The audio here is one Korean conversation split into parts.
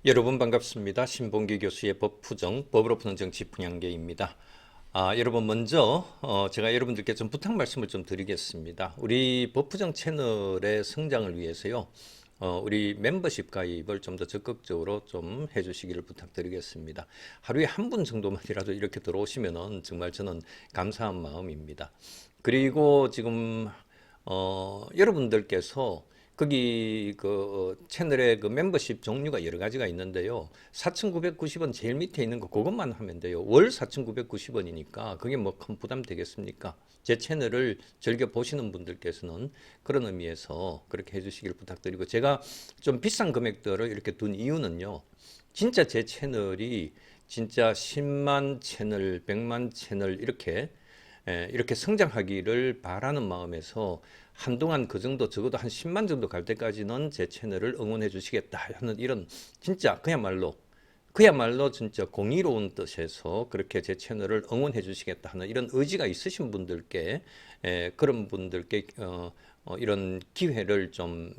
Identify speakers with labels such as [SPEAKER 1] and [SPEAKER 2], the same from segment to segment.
[SPEAKER 1] 여러분 반갑습니다. 신봉기 교수의 법푸정, 법으로 푸는 정치 풍향계입니다. 여러분 먼저 제가 여러분들께 좀 부탁 말씀을 좀 드리겠습니다. 우리 법푸정 채널의 성장을 위해서요. 우리 멤버십 가입을 좀 더 적극적으로 좀 해주시기를 부탁드리겠습니다. 하루에 한 분 정도만이라도 이렇게 들어오시면은 정말 저는 감사한 마음입니다. 그리고 지금 여러분들께서 거기 그 채널의 그 멤버십 종류가 여러 가지가 있는데요. 4,990원 제일 밑에 있는 거 그것만 하면 돼요. 월 4,990원이니까 그게 뭐 큰 부담 되겠습니까? 제 채널을 즐겨 보시는 분들께서는 그런 의미에서 그렇게 해주시길 부탁드리고, 제가 좀 비싼 금액들을 이렇게 둔 이유는요. 진짜 제 채널이 진짜 10만 채널, 100만 채널 이렇게 성장하기를 바라는 마음에서 한동안 그 정도, 적어도 한 10만 정도 갈 때까지는 제 채널을 응원해 주시겠다 하는 이런, 진짜 그야말로 진짜 공의로운 뜻에서 그렇게 제 채널을 응원해 주시겠다 하는 이런 의지가 있으신 분들께, 그런 분들께 이런 기회를 좀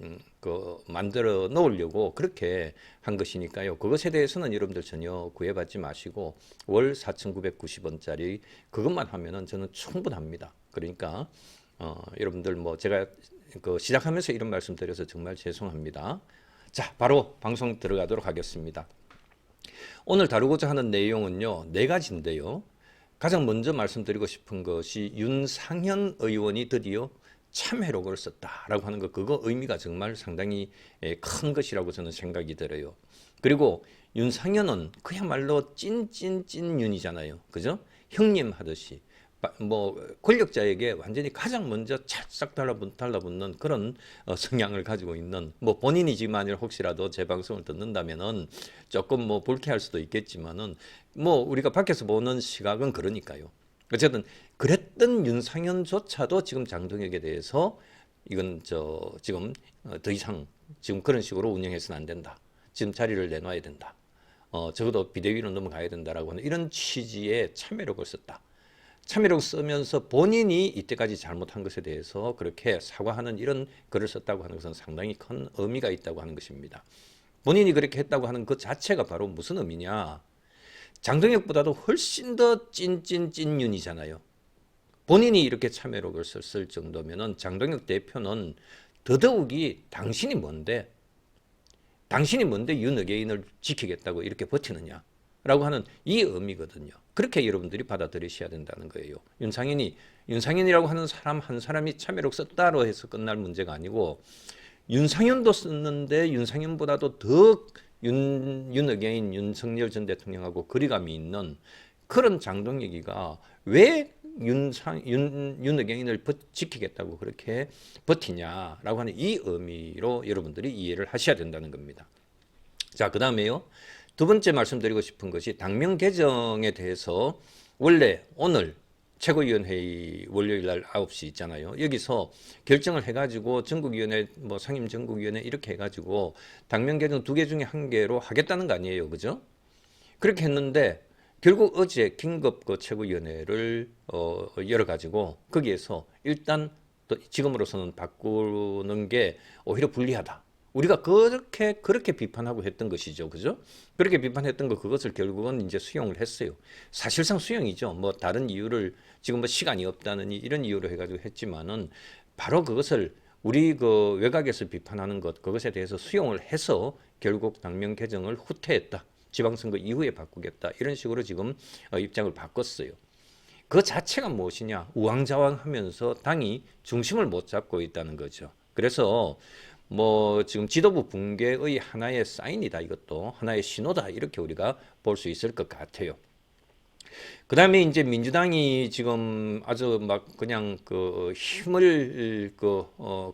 [SPEAKER 1] 만들어 놓으려고 그렇게 한 것이니까요. 그것에 대해서는 여러분들 전혀 구애받지 마시고 월 4,990원짜리 그것만 하면은 저는 충분합니다. 그러니까 여러분들 뭐 제가 시작하면서 이런 말씀 드려서 정말 죄송합니다. 자, 바로 방송 들어가도록 하겠습니다. 오늘 다루고자 하는 내용은요, 네 가지인데요. 가장 먼저 말씀드리고 싶은 것이 윤상현 의원이 드디어 참회록을 썼다라고 하는 것, 그거 의미가 정말 상당히 큰 것이라고 저는 생각이 들어요. 그리고 윤상현은 그야말로 찐윤이잖아요. 그죠? 형님 하듯이. 뭐 권력자에게 완전히 가장 먼저 찰싹 달라붙는 그런 성향을 가지고 있는, 뭐 본인이지만 혹시라도 제 방송을 듣는다면은 조금 뭐 불쾌할 수도 있겠지만은 뭐 우리가 밖에서 보는 시각은 그러니까요. 어쨌든 그랬던 윤상현조차도 지금 장동혁에 대해서 이건 지금 더 이상 지금 그런 식으로 운영해서는 안 된다. 지금 자리를 내놔야 된다. 적어도 비대위로 넘어가야 된다라고 하는 이런 취지의 참여력을 썼다. 참여력 쓰면서 본인이 이때까지 잘못한 것에 대해서 그렇게 사과하는 이런 글을 썼다고 하는 것은 상당히 큰 의미가 있다고 하는 것입니다. 본인이 그렇게 했다고 하는 그 자체가 바로 무슨 의미냐? 장동혁보다도 훨씬 더 찐윤이잖아요. 본인이 이렇게 참여록을 썼을 정도면은 장동혁 대표는 더더욱이 당신이 뭔데 윤어게인을 지키겠다고 이렇게 버티느냐 라고 하는 이 의미거든요. 그렇게 여러분들이 받아들이셔야 된다는 거예요. 윤상현이라고 하는 사람 한 사람이 참여록 썼다로 해서 끝날 문제가 아니고, 윤상현도 썼는데 윤상현보다도 더 윤어게인 윤석열 전 대통령하고 거리감이 있는 그런 장동혁이가 왜 윤어게인을 지키겠다고 그렇게 버티냐라고 하는 이 의미로 여러분들이 이해를 하셔야 된다는 겁니다. 자, 그 다음에요. 두 번째 말씀드리고 싶은 것이 당명 개정에 대해서, 원래 오늘 최고위원회의 월요일 날 9시 있잖아요. 여기서 결정을 해가지고 전국위원회, 뭐 상임전국위원회 이렇게 해가지고 당명 개정 두 개 중에 한 개로 하겠다는 거 아니에요. 그죠? 그렇게 했는데 결국 어제 긴급 그 최고위원회를 열어가지고 거기에서 일단 지금으로서는 바꾸는 게 오히려 불리하다. 우리가 그렇게 비판하고 했던 것이죠. 그죠? 그렇게 비판했던 거, 그것을 결국은 이제 수용을 했어요. 사실상 수용이죠. 뭐 다른 이유를 지금 뭐 시간이 없다는 이런 이유로 해가지고 했지만은 바로 그것을 우리 그 외곽에서 비판하는 것, 그것에 대해서 수용을 해서 결국 당명 개정을 후퇴했다. 지방선거 이후에 바꾸겠다. 이런 식으로 지금 입장을 바꿨어요. 그 자체가 무엇이냐? 우왕좌왕하면서 당이 중심을 못 잡고 있다는 거죠. 그래서 뭐 지금 지도부 붕괴의 하나의 사인이다. 이것도 하나의 신호다. 이렇게 우리가 볼 수 있을 것 같아요. 그 다음에 이제 민주당이 지금 아주 막 그냥 그 힘을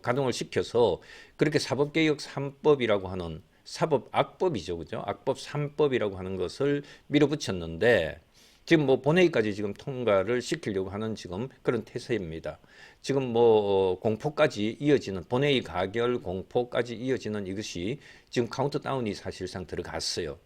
[SPEAKER 1] 가동을 시켜서 그렇게 사법개혁 3법이라고 하는, 사법 악법이죠. 그죠? 악법 3법이라고 하는 것을 밀어붙였는데 지금 뭐 본회의까지 지금 통과를 시키려고 하는 지금 그런 태세입니다. 지금 뭐 공포까지 이어지는, 본회의 가결 공포까지 이어지는 이것이 지금 카운트다운이 사실상 들어갔어요.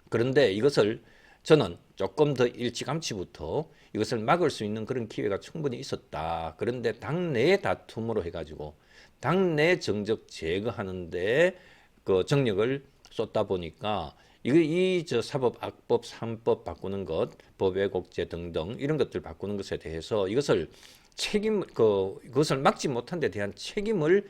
[SPEAKER 1] 그런데 이것을 저는 조금 더 일찌감치부터 이것을 막을 수 있는 그런 기회가 충분히 있었다. 그런데 당내의 다툼으로 해가지고 당내 정적 제거하는데 그 정력을 쏟다 보니까 이 사법악법 3법 바꾸는 것, 법외국제 등등 이런 것들 바꾸는 것에 대해서 그것을 막지 못한 데 대한 책임을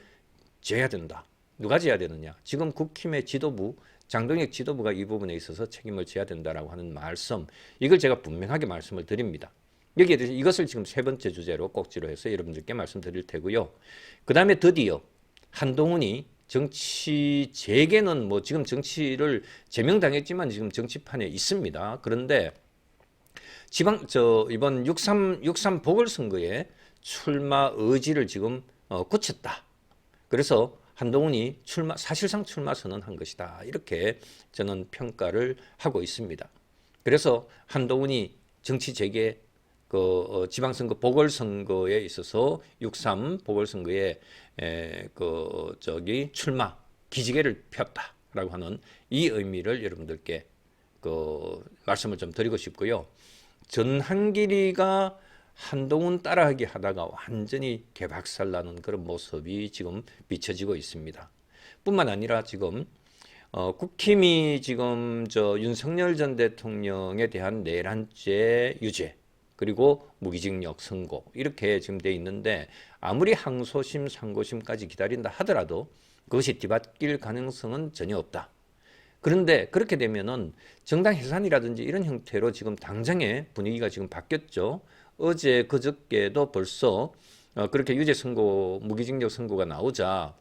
[SPEAKER 1] 져야 된다. 누가 져야 되느냐? 지금 국힘의 지도부, 장동혁 지도부가 이 부분에 있어서 책임을 져야 된다라고 하는 말씀, 이걸 제가 분명하게 말씀을 드립니다. 여기에 대해서 이것을 지금 세 번째 주제로 꼭지로 해서 여러분들께 말씀드릴 테고요. 그 다음에 드디어 한동훈이 정치 재개는 뭐 지금 정치를 제명당했지만 지금 정치판에 있습니다. 그런데 이번 6.3 보궐선거에 출마 의지를 지금 굳혔다. 그래서 한동훈이 사실상 출마 선언한 것이다. 이렇게 저는 평가를 하고 있습니다. 그래서 한동훈이 정치 재개 지방선거 보궐선거에 있어서 6.3 보궐선거에 출마 기지개를 폈다라고 하는 이 의미를 여러분들께 말씀을 좀 드리고 싶고요. 전한길이가 한동훈 따라하기 하다가 완전히 개박살나는 그런 모습이 지금 비춰지고 있습니다. 뿐만 아니라 지금 국힘이 지금 윤석열 전 대통령에 대한 내란죄 유죄 그리고 무기징역 선고 이렇게 지금 돼 있는데 아무리 항소심 상고심까지 기다린다 하더라도 그것이 뒤바뀔 가능성은 전혀 없다. 그런데 그렇게 되면은 정당 해산이라든지 이런 형태로 지금 당장의 분위기가 지금 바뀌었죠. 어제 그저께도 벌써 그렇게 유죄 선고, 무기징역 선고가 나오자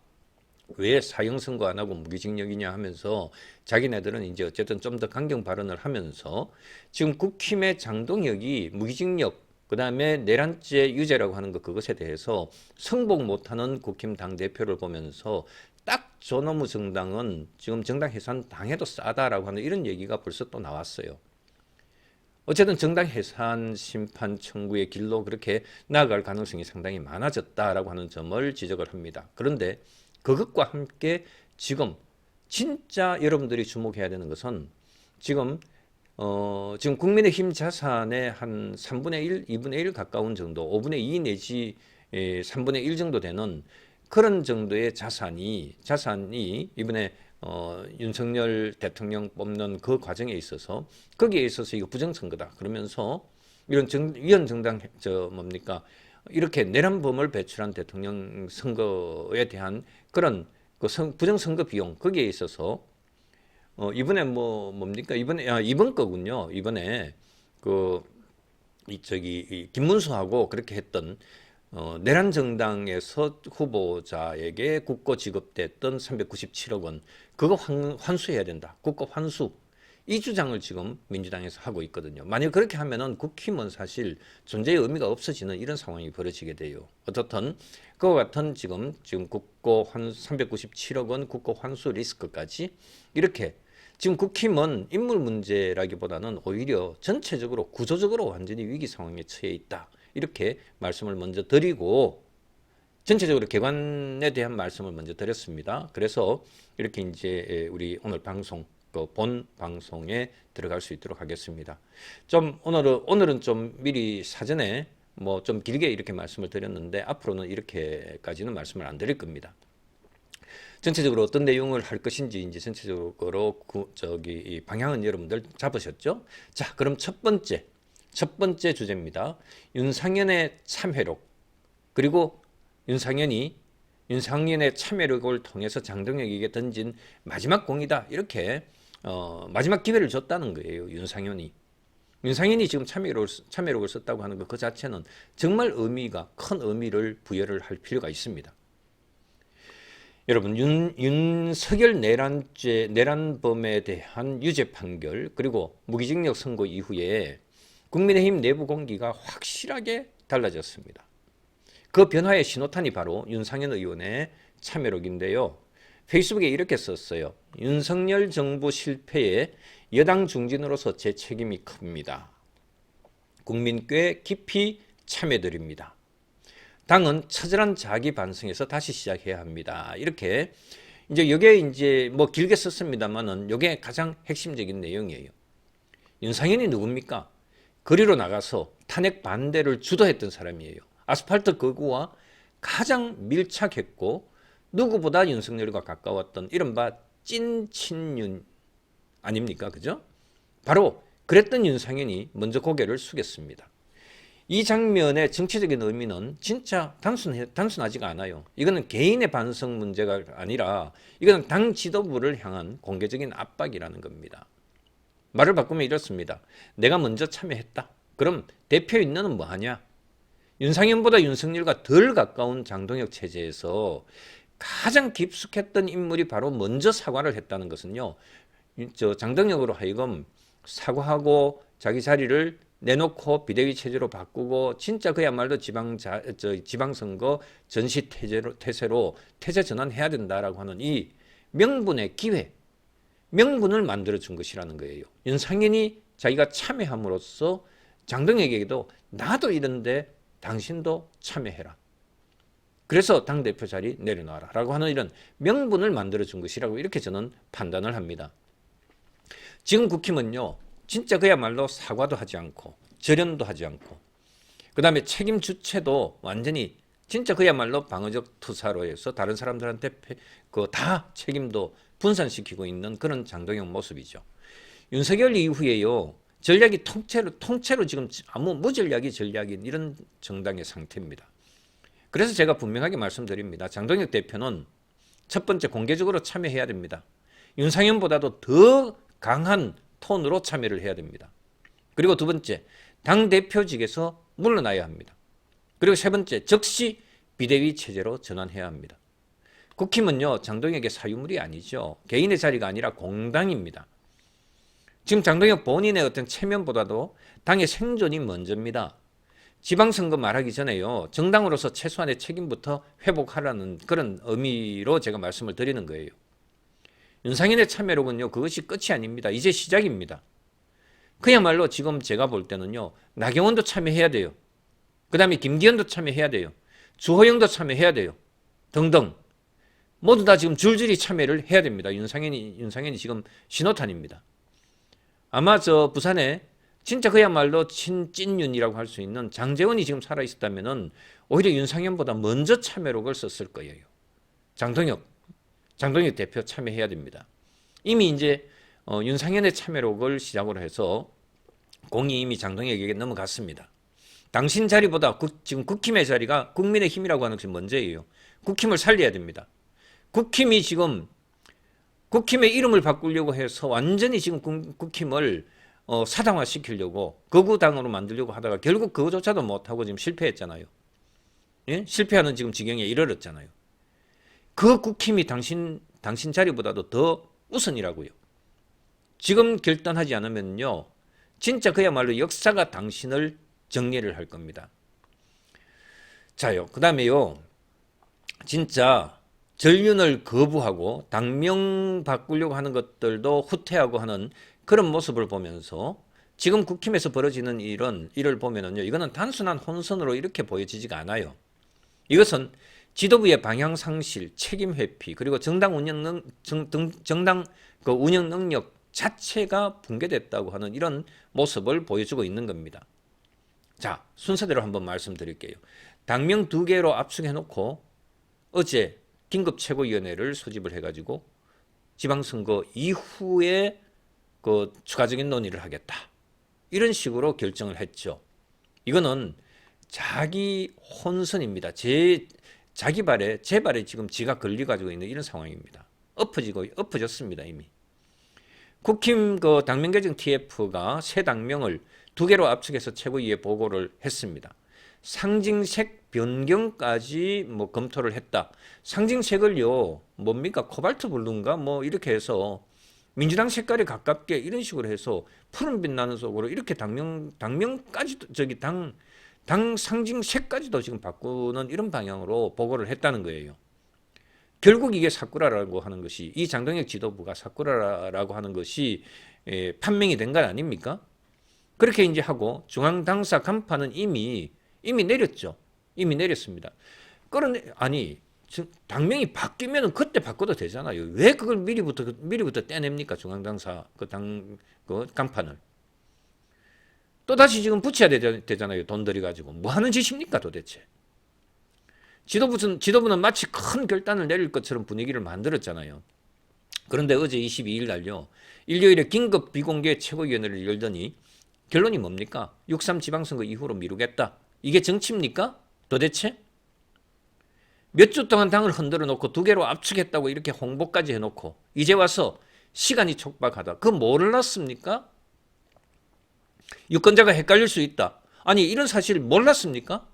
[SPEAKER 1] 왜 사형 선고 안 하고 무기징역이냐 하면서 자기네들은 이제 어쨌든 좀 더 강경 발언을 하면서 지금 국힘의 장동혁이 무기징역 그다음에 내란죄 유죄라고 하는 그것에 대해서 승복 못하는 국힘 당대표를 보면서 딱 저놈의 정당은 지금 정당 해산 당해도 싸다라고 하는 이런 얘기가 벌써 또 나왔어요. 어쨌든 정당 해산 심판 청구의 길로 그렇게 나아갈 가능성이 상당히 많아졌다라고 하는 점을 지적을 합니다. 그런데 그것과 함께 지금 진짜 여러분들이 주목해야 되는 것은 지금 국민의힘 자산의 한 3분의 1, 2분의 1 가까운 정도, 5분의 2 내지 3분의 1 정도 되는 그런 정도의 자산이 이번에 윤석열 대통령 뽑는 그 과정에 있어서 거기에 있어서 이거 부정선거다 그러면서 이런 위헌정당 이렇게 내란범을 배출한 대통령 선거에 대한 그런 부정선거 비용 거기에 있어서 이번에 이번 거군요. 이번에 김문수하고 그렇게 했던 내란 정당에서 후보자에게 국고 지급됐던 397억 원 그거 환수해야 된다. 국고 환수. 이 주장을 지금 민주당에서 하고 있거든요. 만약 그렇게 하면은 국힘은 사실 존재의 의미가 없어지는 이런 상황이 벌어지게 돼요. 어떻든 그와 같은 지금 국고 397억 원 국고 환수 리스크까지 이렇게 지금 국힘은 인물 문제라기보다는 오히려 전체적으로 구조적으로 완전히 위기 상황에 처해 있다. 이렇게 말씀을 먼저 드리고 전체적으로 개관에 대한 말씀을 먼저 드렸습니다. 그래서 이렇게 이제 우리 오늘 방송 본 방송에 들어갈 수 있도록 하겠습니다. 오늘은 좀 미리 사전에 뭐 좀 길게 이렇게 말씀을 드렸는데 앞으로는 이렇게까지는 말씀을 안 드릴 겁니다. 전체적으로 어떤 내용을 할 것인지 이제 전체적으로 이 방향은 여러분들 잡으셨죠? 자, 그럼 첫 번째 주제입니다. 윤상현의 참회록 그리고 윤상현의 참회록을 통해서 장동혁에게 던진 마지막 공이다 이렇게 마지막 기회를 줬다는 거예요. 윤상현이 지금 참회록을 썼다고 하는 것 그 자체는 정말 큰 의미를 부여를 할 필요가 있습니다. 여러분 윤석열 내란범에 대한 유죄 판결 그리고 무기징역 선고 이후에 국민의힘 내부 공기가 확실하게 달라졌습니다. 그 변화의 신호탄이 바로 윤상현 의원의 참여록인데요. 페이스북에 이렇게 썼어요. 윤석열 정부 실패에 여당 중진으로서 제 책임이 큽니다. 국민께 깊이 참여드립니다. 당은 처절한 자기 반성에서 다시 시작해야 합니다. 이렇게 이제 이게 뭐 길게 썼습니다만은 이게 가장 핵심적인 내용이에요. 윤상현이 누굽니까? 거리로 나가서 탄핵 반대를 주도했던 사람이에요. 아스팔트 거구와 가장 밀착했고 누구보다 윤석열과 가까웠던 이른바 찐친윤 아닙니까? 그죠? 바로 그랬던 윤상현이 먼저 고개를 숙였습니다. 이 장면의 정치적인 의미는 진짜 단순하지가 않아요. 이거는 개인의 반성 문제가 아니라 이거는 당 지도부를 향한 공개적인 압박이라는 겁니다. 말을 바꾸면 이렇습니다. 내가 먼저 참여했다. 그럼 대표 인원은 뭐 하냐? 윤상현보다 윤석열과 덜 가까운 장동혁 체제에서 가장 깊숙했던 인물이 바로 먼저 사과를 했다는 것은요. 장동혁으로 하여금 사과하고 자기 자리를 내놓고 비대위 체제로 바꾸고 진짜 그야말로 지방선거 전시 태세로 태세 전환해야 된다라고 하는 이 명분의 기회, 명분을 만들어준 것이라는 거예요. 윤상현이 자기가 참여함으로써 장동혁에게도 나도 이런데 당신도 참여해라. 그래서 당대표 자리 내려놔라 라고 하는 이런 명분을 만들어준 것이라고 이렇게 저는 판단을 합니다. 지금 국힘은요. 진짜 그야말로 사과도 하지 않고 절연도 하지 않고 그 다음에 책임 주체도 완전히 진짜 그야말로 방어적 투사로 해서 다른 사람들한테 다 책임도 분산시키고 있는 그런 장동혁 모습이죠. 윤석열 이후에요. 전략이 통째로 지금 아무 무전략이 전략인 이런 정당의 상태입니다. 그래서 제가 분명하게 말씀드립니다. 장동혁 대표는 첫 번째 공개적으로 참여해야 됩니다. 윤상현보다도 더 강한 톤으로 참여를 해야 됩니다. 그리고 두 번째, 당대표직에서 물러나야 합니다. 그리고 세 번째, 즉시 비대위 체제로 전환해야 합니다. 국힘은요, 장동혁의 사유물이 아니죠. 개인의 자리가 아니라 공당입니다. 지금 장동혁 본인의 어떤 체면보다도 당의 생존이 먼저입니다. 지방선거 말하기 전에요. 정당으로서 최소한의 책임부터 회복하라는 그런 의미로 제가 말씀을 드리는 거예요. 윤상현의 참여로는요. 그것이 끝이 아닙니다. 이제 시작입니다. 그야말로 지금 제가 볼 때는요. 나경원도 참여해야 돼요. 그 다음에 김기현도 참여해야 돼요. 주호영도 참여해야 돼요. 등등. 모두 다 지금 줄줄이 참여를 해야 됩니다. 윤상현이 지금 신호탄입니다. 아마 저 부산에 진짜 그야말로 친찐윤이라고 할 수 있는 장제원이 지금 살아있었다면은 오히려 윤상현보다 먼저 참여록을 썼을 거예요. 장동혁 대표 참여해야 됩니다. 이미 이제 윤상현의 참여록을 시작으로 해서 공이 이미 장동혁에게 넘어갔습니다. 당신 자리보다 지금 국힘의 자리가 국민의 힘이라고 하는 것이 먼저예요. 국힘을 살려야 됩니다. 국힘이 지금 국힘의 이름을 바꾸려고 해서 완전히 지금 국힘을 사당화시키려고 거구당으로 만들려고 하다가 결국 그거조차도 못하고 지금 실패했잖아요. 예? 실패하는 지금 지경에 이르렀잖아요. 그 국힘이 당신 자리보다도 더 우선이라고요. 지금 결단하지 않으면요. 진짜 그야말로 역사가 당신을 정리를 할 겁니다. 자요. 그 다음에요. 진짜 전륜을 거부하고 당명 바꾸려고 하는 것들도 후퇴하고 하는 그런 모습을 보면서 지금 국힘에서 벌어지는 일을 보면은요. 이거는 단순한 혼선으로 이렇게 보여지지가 않아요. 이것은 지도부의 방향 상실, 책임 회피, 그리고 정당 운영 능력 자체가 붕괴됐다고 하는 이런 모습을 보여주고 있는 겁니다. 자, 순서대로 한번 말씀드릴게요. 당명 2개로 압축해놓고 어제 긴급 최고위원회를 소집을 해가지고 지방선거 이후에 그 추가적인 논의를 하겠다. 이런 식으로 결정을 했죠. 이거는 자기 혼선입니다. 제 발에 지금 지가 걸려가지고 있는 이런 상황입니다. 엎어졌습니다, 이미. 국힘 그 당명 개정 TF가 새 당명을 2개로 압축해서 최고위에 보고를 했습니다. 상징색 변경까지 뭐 검토를 했다. 상징색을요, 뭡니까? 코발트 블루인가? 뭐 이렇게 해서 민주당 색깔에 가깝게 이런 식으로 해서 푸른빛 나는 속으로 이렇게 당명까지도 당 상징색까지도 지금 바꾸는 이런 방향으로 보고를 했다는 거예요. 결국 이게 사쿠라라고 하는 것이 이 장동혁 지도부가 사쿠라라고 하는 것이 판명이 된 건 아닙니까? 그렇게 이제 하고 중앙당사 간판은 이미 내렸죠. 이미 내렸습니다. 아니 당명이 바뀌면 그때 바꿔도 되잖아요. 왜 그걸 미리부터 떼냅니까? 중앙당사 그 간판을. 또 다시 지금 붙여야 되잖아요. 돈 들여가지고. 뭐 하는 짓입니까 도대체? 지도부는 마치 큰 결단을 내릴 것처럼 분위기를 만들었잖아요. 그런데 어제 22일 날요. 일요일에 긴급 비공개 최고위원회를 열더니 결론이 뭡니까? 6.3 지방선거 이후로 미루겠다. 이게 정치입니까? 도대체? 몇 주 동안 당을 흔들어 놓고 두 개로 압축했다고 이렇게 홍보까지 해놓고 이제 와서 시간이 촉박하다. 그거 몰랐습니까? 유권자가 헷갈릴 수 있다. 아니 이런 사실 몰랐습니까?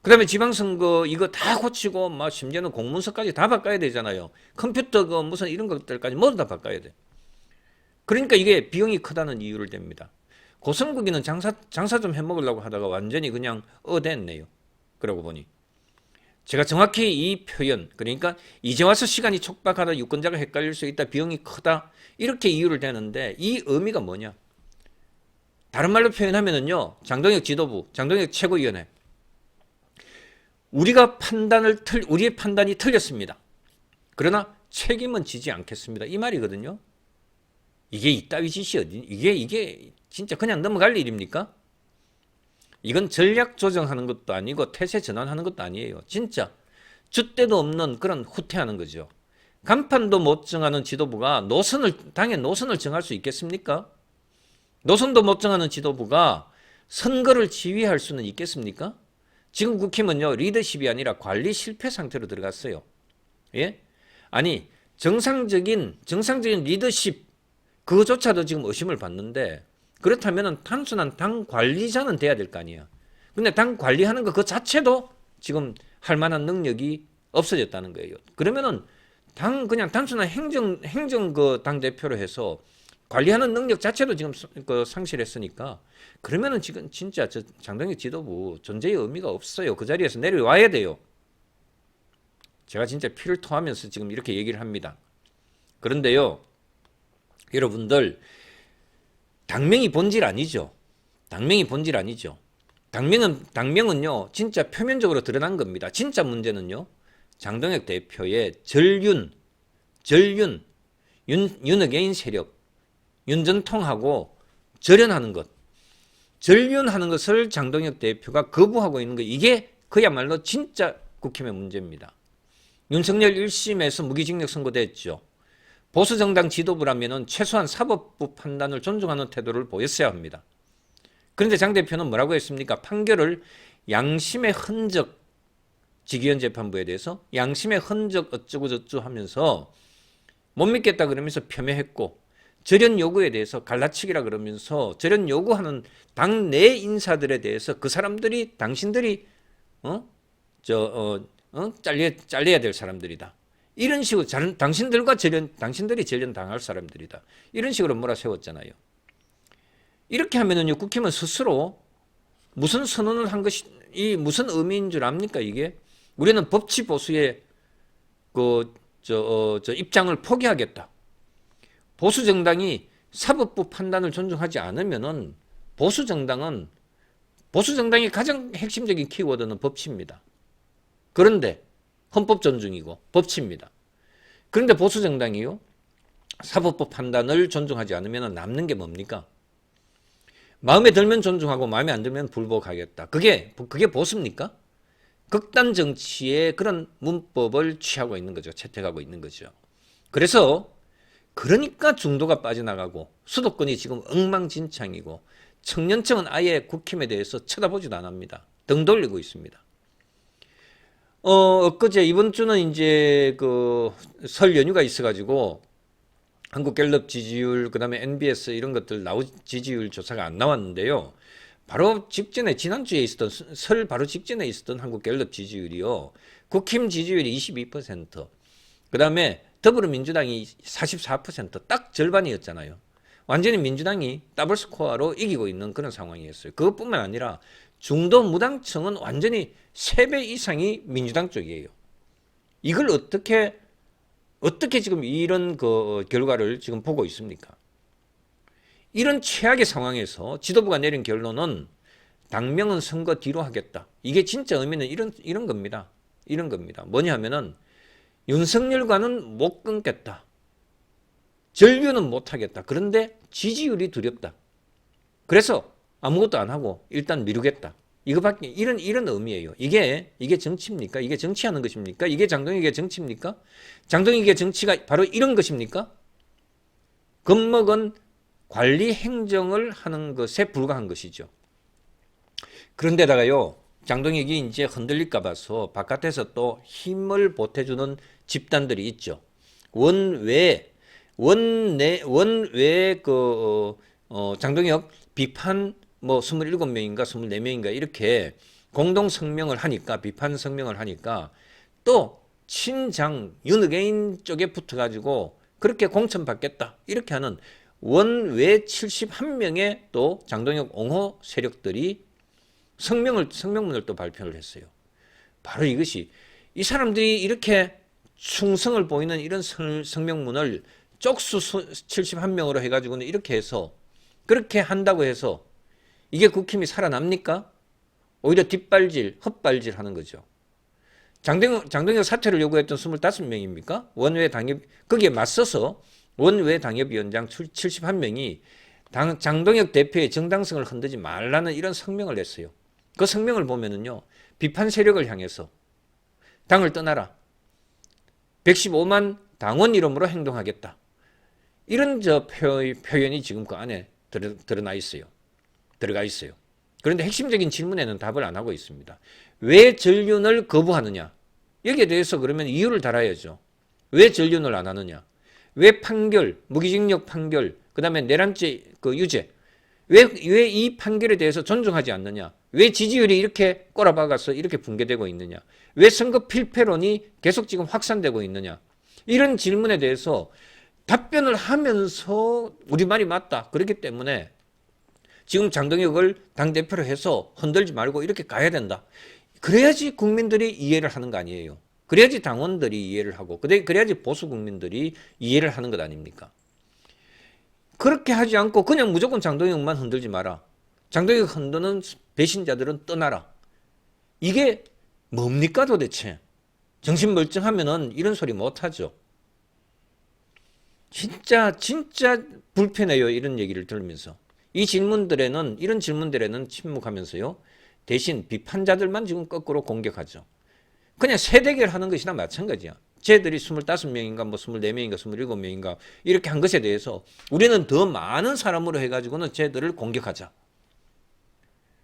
[SPEAKER 1] 그 다음에 지방선거 이거 다 고치고 막 심지어는 공문서까지 다 바꿔야 되잖아요. 컴퓨터 그 무슨 이런 것들까지 모두 다 바꿔야 돼. 그러니까 이게 비용이 크다는 이유를 댑니다. 고성국이는 장사 좀 해먹으려고 하다가 완전히 그냥 어댔네요. 그러고 보니. 제가 정확히 이 표현, 그러니까 이제 와서 시간이 촉박하다, 유권자가 헷갈릴 수 있다, 비용이 크다, 이렇게 이유를 대는데 이 의미가 뭐냐? 다른 말로 표현하면은요, 장동혁 지도부, 장동혁 최고위원회. 우리의 판단이 틀렸습니다. 그러나 책임은 지지 않겠습니다. 이 말이거든요. 이게 이따위 짓이 어디, 이게 진짜 그냥 넘어갈 일입니까? 이건 전략 조정하는 것도 아니고 태세 전환하는 것도 아니에요. 진짜 줏대도 없는 그런 후퇴하는 거죠. 간판도 못 정하는 지도부가 당의 노선을 정할 수 있겠습니까? 노선도 못 정하는 지도부가 선거를 지휘할 수는 있겠습니까? 지금 국힘은요, 리더십이 아니라 관리 실패 상태로 들어갔어요. 예? 아니, 정상적인 리더십, 그거조차도 지금 의심을 받는데, 그렇다면 단순한 당 관리자는 돼야 될 거 아니에요. 근데 당 관리하는 거 그 자체도 지금 할 만한 능력이 없어졌다는 거예요. 그러면은 그냥 단순한 행정 그 당 대표로 해서 관리하는 능력 자체도 지금 상실했으니까, 그러면은 지금 진짜 장동혁 지도부 존재의 의미가 없어요. 그 자리에서 내려와야 돼요. 제가 진짜 피를 토하면서 지금 이렇게 얘기를 합니다. 그런데요, 여러분들, 당명이 본질 아니죠. 당명이 본질 아니죠. 당명은요, 진짜 표면적으로 드러난 겁니다. 진짜 문제는요, 장동혁 대표의 윤어게인 세력, 윤전통하고 절연하는 것. 절연하는 것을 장동혁 대표가 거부하고 있는 것. 이게 그야말로 진짜 국힘의 문제입니다. 윤석열 1심에서 무기징역 선고됐죠. 보수정당 지도부라면 최소한 사법부 판단을 존중하는 태도를 보였어야 합니다. 그런데 장 대표는 뭐라고 했습니까? 판결을 양심의 흔적, 직위원 재판부에 대해서 양심의 흔적 어쩌고저쩌고 하면서 못 믿겠다 그러면서 폄훼했고, 절연 요구에 대해서 갈라치기라 그러면서 절연 요구하는 당내 인사들에 대해서 그 사람들이 당신들이 잘려야 될 사람들이다. 이런 식으로 당신들이 절연 당할 사람들이다. 이런 식으로 몰아세웠잖아요. 이렇게 하면은요, 국힘은 스스로 무슨 선언을 한 것이 무슨 의미인 줄 압니까, 이게? 우리는 법치 보수의 입장을 포기하겠다. 보수 정당이 사법부 판단을 존중하지 않으면은 보수 정당의 가장 핵심적인 키워드는 법치입니다. 그런데 헌법 존중이고 법치입니다. 그런데 보수 정당이요, 사법부 판단을 존중하지 않으면 남는 게 뭡니까? 마음에 들면 존중하고 마음에 안 들면 불복하겠다. 그게 보수입니까? 극단 정치의 그런 문법을 취하고 있는 거죠. 채택하고 있는 거죠. 그러니까 중도가 빠져나가고 수도권이 지금 엉망진창이고 청년층은 아예 국힘에 대해서 쳐다보지도 않습니다. 등 돌리고 있습니다. 엊그제 이번 주는 이제 설 연휴가 있어가지고 한국갤럽 지지율, 그다음에 NBS 이런 것들 지지율 조사가 안 나왔는데요. 바로 직전에 지난주에 있었던 설 바로 직전에 있었던 한국갤럽 지지율이요. 국힘 지지율이 22%, 그다음에 더불어민주당이 44%, 딱 절반이었잖아요. 완전히 민주당이 더블 스코어로 이기고 있는 그런 상황이었어요. 그것뿐만 아니라 중도 무당층은 완전히 3배 이상이 민주당 쪽이에요. 이걸 어떻게 지금 이런 결과를 지금 보고 있습니까? 이런 최악의 상황에서 지도부가 내린 결론은 당명은 선거 뒤로 하겠다. 이게 진짜 의미는 이런 겁니다. 이런 겁니다. 뭐냐 하면은 윤석열과는 못 끊겠다. 절규는 못 하겠다. 그런데 지지율이 두렵다. 그래서 아무것도 안 하고 일단 미루겠다. 이거밖에 이런 의미예요. 이게 정치입니까? 이게 정치하는 것입니까? 이게 장동혁의 정치입니까? 장동혁의 정치가 바로 이런 것입니까? 겁먹은 관리 행정을 하는 것에 불과한 것이죠. 그런데다가요, 장동혁이 이제 흔들릴까 봐서 바깥에서 또 힘을 보태주는 집단들이 있죠. 원외 장동혁 비판 뭐 27명인가 24명인가 이렇게 공동 성명을 하니까, 비판 성명을 하니까 또 친장 윤의개인 쪽에 붙어가지고 그렇게 공천받겠다 이렇게 하는 원외 71명의 또 장동혁 옹호 세력들이 성명문을 또 발표를 했어요. 바로 이것이, 이 사람들이 이렇게 충성을 보이는 이런 성명문을 쪽수 71명으로 해가지고는 이렇게 해서, 그렇게 한다고 해서 이게 국힘이 살아납니까? 오히려 뒷발질, 헛발질 하는 거죠. 장동혁 사퇴를 요구했던 25명입니까? 원외 당협, 거기에 맞서서 원외 당협위원장 71명이 장동혁 대표의 정당성을 흔들지 말라는 이런 성명을 냈어요. 그 성명을 보면은요, 비판 세력을 향해서 당을 떠나라, 115만 당원 이름으로 행동하겠다, 이런 표현이 지금 그 안에 들어가 있어요. 그런데 핵심적인 질문에는 답을 안 하고 있습니다. 왜 전륜을 거부하느냐? 여기에 대해서 그러면 이유를 달아야죠. 왜 전륜을 안 하느냐? 왜 판결, 무기징역 판결, 그 다음에 내란죄 유죄, 왜 이 판결에 대해서 존중하지 않느냐? 왜 지지율이 이렇게 꼬라박아서 이렇게 붕괴되고 있느냐? 왜 선거 필패론이 계속 지금 확산되고 있느냐? 이런 질문에 대해서 답변을 하면서 우리 말이 맞다, 그렇기 때문에 지금 장동혁을 당대표로 해서 흔들지 말고 이렇게 가야 된다. 그래야지 국민들이 이해를 하는 거 아니에요. 그래야지 당원들이 이해를 하고, 그래야지 보수 국민들이 이해를 하는 것 아닙니까? 그렇게 하지 않고 그냥 무조건 장동혁만 흔들지 마라, 장동혁 흔드는 배신자들은 떠나라, 이게 뭡니까 도대체? 정신 멀쩡하면은 이런 소리 못하죠. 진짜 불편해요, 이런 얘기를 들으면서. 이런 질문들에는 침묵하면서요, 대신 비판자들만 지금 거꾸로 공격하죠. 그냥 세대결 하는 것이나 마찬가지야. 쟤들이 25명인가 뭐 24명인가 27명인가 이렇게 한 것에 대해서 우리는 더 많은 사람으로 해가지고는 쟤들을 공격하자.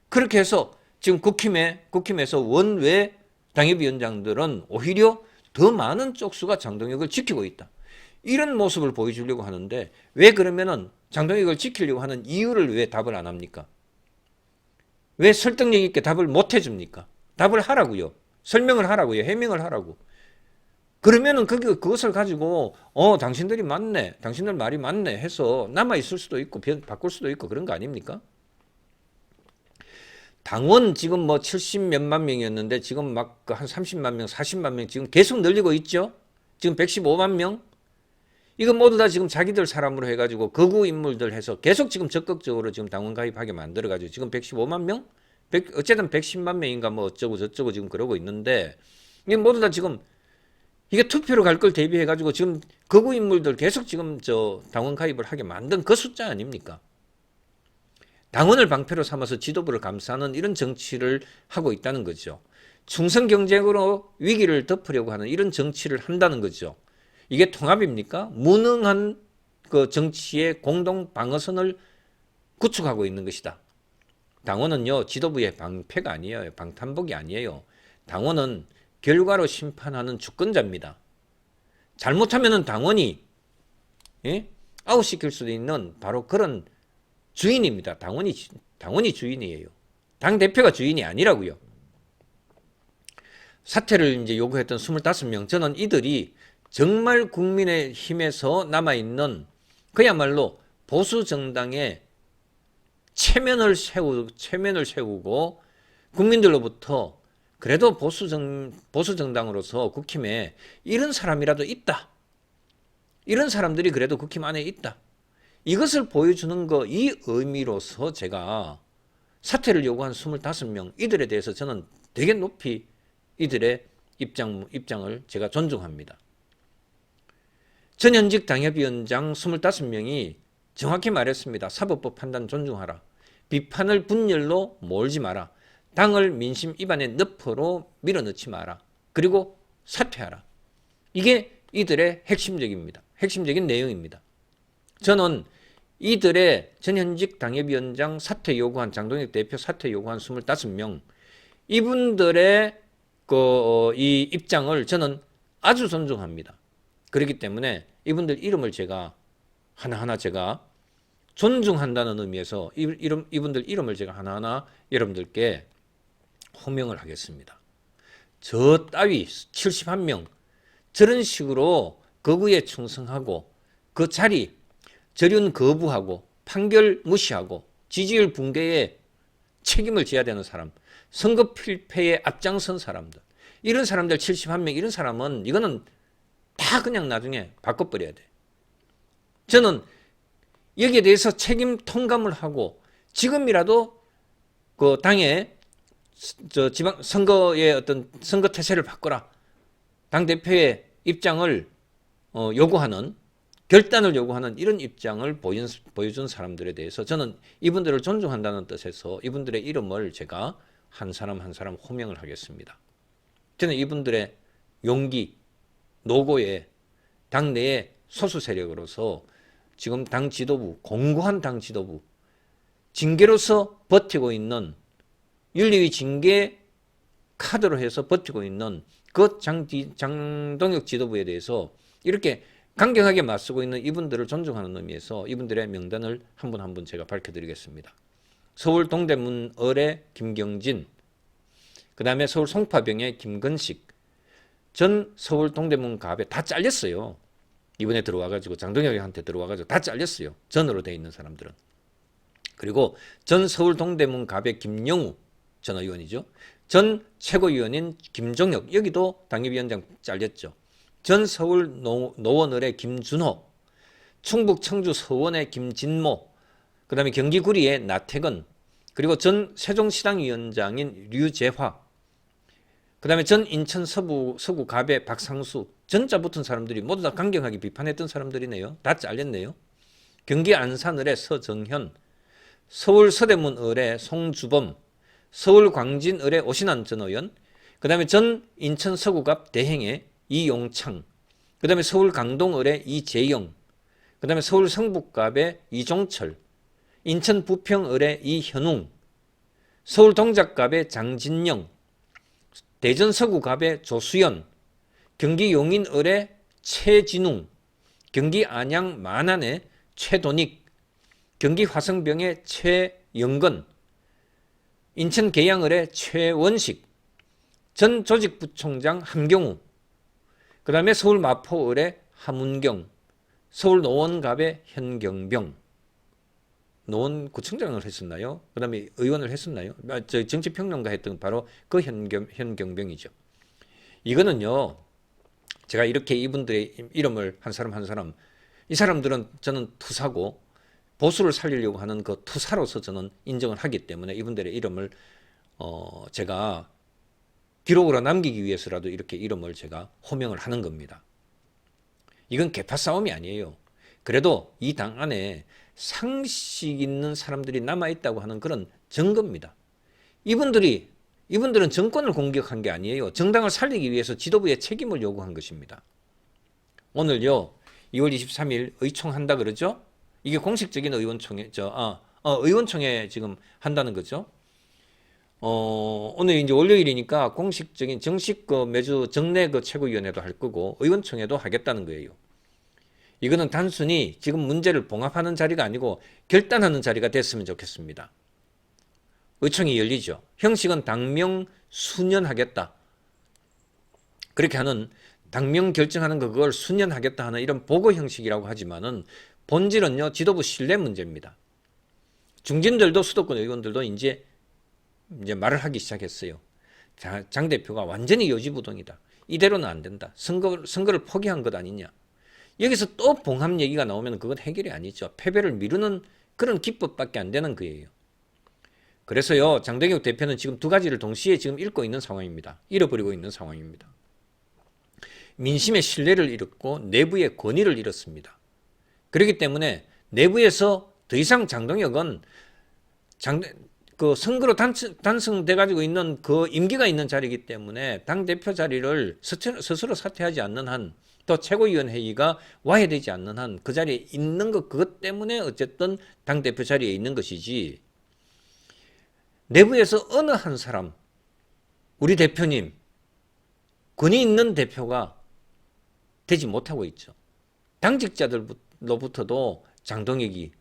[SPEAKER 1] 그렇게 해서 지금 국힘에서 원외 당협위원장들은 오히려 더 많은 쪽수가 장동혁을 지키고 있다, 이런 모습을 보여주려고 하는데, 왜 그러면은 장동혁을 지키려고 하는 이유를 왜 답을 안 합니까? 왜 설득력 있게 답을 못 해줍니까? 답을 하라고요. 설명을 하라고요. 해명을 하라고. 그러면은 그것을 가지고 당신들이 맞네, 당신들 말이 맞네 해서 남아있을 수도 있고 바꿀 수도 있고 그런 거 아닙니까? 당원 지금 뭐 70몇만 명이었는데 지금 막 한 30만 명, 40만 명 지금 계속 늘리고 있죠. 지금 115만 명. 이거 모두 다 지금 자기들 사람으로 해가지고 거구 인물들 해서 계속 지금 적극적으로 지금 당원 가입하게 만들어가지고 지금 115만 명? 어쨌든 110만 명인가 뭐 어쩌고 저쩌고 지금 그러고 있는데, 이게 모두 다 지금 이게 투표로 갈 걸 대비해가지고 지금 거구 인물들 계속 지금 당원 가입을 하게 만든 그 숫자 아닙니까? 당원을 방패로 삼아서 지도부를 감싸는 이런 정치를 하고 있다는 거죠. 충성 경쟁으로 위기를 덮으려고 하는 이런 정치를 한다는 거죠. 이게 통합입니까? 무능한 그 정치의 공동 방어선을 구축하고 있는 것이다. 당원은요, 지도부의 방패가 아니에요. 방탄복이 아니에요. 당원은 결과로 심판하는 주권자입니다. 잘못하면은 당원이 아웃시킬 수도 있는 바로 그런 주인입니다. 당원이 주인이에요. 당대표가 주인이 아니라고요. 사퇴를 이제 요구했던 25명, 저는 이들이 정말 국민의힘에서 남아있는 그야말로 보수 정당의 체면을 세우고 국민들로부터 그래도 보수 정당으로서 국힘에 이런 사람이라도 있다, 이런 사람들이 그래도 국힘 안에 있다, 이것을 보여주는 거, 이 의미로서 제가 사퇴를 요구한 25명 이들에 대해서 저는 되게 높이 이들의 입장을 제가 존중합니다. 전현직 당협위원장 25명이 정확히 말했습니다. 사법부 판단 존중하라. 비판을 분열로 몰지 마라. 당을 민심 입안의 늪으로 밀어넣지 마라. 그리고 사퇴하라. 이게 이들의 핵심적인 내용입니다. 저는 이들의 전현직 당협위원장 사퇴 요구한 장동혁 대표 사퇴 요구한 25명 이분들의 이 입장을 저는 아주 존중합니다. 그렇기 때문에 이분들 이름을 제가 하나하나 제가 존중한다는 의미에서 이분들 이름을 제가 하나하나 여러분들께 호명을 하겠습니다. 저 따위 71명 저런 식으로 거구에 충성하고 그 자리 절윤 거부하고 판결 무시하고 지지율 붕괴에 책임을 져야 되는 사람, 선거 필패에 앞장선 사람들, 이런 사람들 71명 이런 사람은 이거는 다 그냥 나중에 바꿔버려야 돼. 저는 여기에 대해서 책임 통감을 하고 지금이라도 그 당의 지방 선거의 어떤 선거 태세를 바꿔라. 당 대표의 입장을 요구하는 결단을 요구하는 이런 입장을 보여준 사람들에 대해서 저는 이분들을 존중한다는 뜻에서 이분들의 이름을 제가 한 사람 한 사람 호명을 하겠습니다. 저는 이분들의 용기, 노고에 당내의 소수 세력으로서 지금 당 지도부, 공고한 당 지도부, 징계로서 버티고 있는 윤리위 징계 카드로 해서 버티고 있는 그 장동혁 지도부에 대해서 이렇게 강경하게 맞서고 있는 이분들을 존중하는 의미에서 이분들의 명단을 한 분 한 분 제가 밝혀드리겠습니다. 서울 동대문 을의 김경진, 그 다음에 서울 송파병의 김건식, 전 서울 동대문 갑에 다 잘렸어요. 이번에 들어와가지고 장동혁한테 들어와가지고 다 잘렸어요. 전으로 돼 있는 사람들은. 그리고 전 서울 동대문 갑의 김영우 전 의원이죠. 전 최고위원인 김종혁, 여기도 당협위원장 잘렸죠. 전 서울 노원을의 김준호, 충북 청주 서원의 김진모, 그 다음에 경기 구리의 나태건, 그리고 전 세종시당위원장인 류재화, 그 다음에 전 인천 서구 갑의 박상수, 전자 붙은 사람들이 모두 다 강경하게 비판했던 사람들이네요. 다 잘렸네요. 경기 안산을의 서정현, 서울 서대문을의 송주범, 서울 광진을의 오신환 전 의원, 그 다음에 전 인천 서구갑 대행의 이용창, 그 다음에 서울 강동을의 이재영, 그 다음에 서울 성북갑의 이종철, 인천 부평을의 이현웅, 서울 동작갑의 장진영, 대전 서구갑의 조수연, 경기 용인을의 최진웅, 경기 안양 만안의 최도닉, 경기 화성병의 최영건, 인천 계양을의 최원식, 전 조직부총장 함경우, 그 다음에 서울 마포을의 하문경, 서울 노원갑의 현경병, 노원구청장을 했었나요? 그 다음에 의원을 했었나요? 정치평론가 했던 바로 그 현경병이죠. 이거는요, 제가 이렇게 이분들의 이름을 한 사람 한 사람, 이 사람들은 저는 투사고 보수를 살리려고 하는 그 투사로서 저는 인정을 하기 때문에 이분들의 이름을 제가 기록으로 남기기 위해서라도 이렇게 이름을 제가 호명을 하는 겁니다. 이건 계파 싸움이 아니에요. 그래도 이 당 안에 상식 있는 사람들이 남아있다고 하는 그런 증거입니다. 이분들은 정권을 공격한 게 아니에요. 정당을 살리기 위해서 지도부의 책임을 요구한 것입니다. 오늘요, 2월 23일 의총한다 그러죠? 이게 공식적인 의원총회, 의원총회 지금 한다는 거죠. 오늘 이제 월요일이니까 공식적인 정식 매주 정례 최고위원회도 할 거고 의원총회도 하겠다는 거예요. 이거는 단순히 지금 문제를 봉합하는 자리가 아니고 결단하는 자리가 됐으면 좋겠습니다. 의총이 열리죠. 형식은 당명 수년하겠다. 그렇게 하는 당명 결정하는 거 그걸 수년하겠다 하는 이런 보고 형식이라고 하지만은 본질은요, 지도부 신뢰 문제입니다. 중진들도 수도권 의원들도 이제 말을 하기 시작했어요. 장 대표가 완전히 요지부동이다. 이대로는 안 된다. 선거를 포기한 것 아니냐. 여기서 또 봉합 얘기가 나오면 그건 해결이 아니죠. 패배를 미루는 그런 기법밖에 안 되는 거예요. 그래서요, 장동혁 대표는 지금 두 가지를 동시에 지금 잃고 있는 상황입니다. 잃어버리고 있는 상황입니다. 민심의 신뢰를 잃었고 내부의 권위를 잃었습니다. 그렇기 때문에 내부에서 더 이상 장동혁은 그 선거로 단승돼 가지고 있는 그 임기가 있는 자리이기 때문에 당 대표 자리를 스스로 사퇴하지 않는 한, 또 최고위원회의가 와야 되지 않는 한 그 자리에 있는 것, 그것 때문에 어쨌든 당 대표 자리에 있는 것이지, 내부에서 어느 한 사람, 우리 대표님, 권위 있는 대표가 되지 못하고 있죠. 당직자들로부터도 장동혁이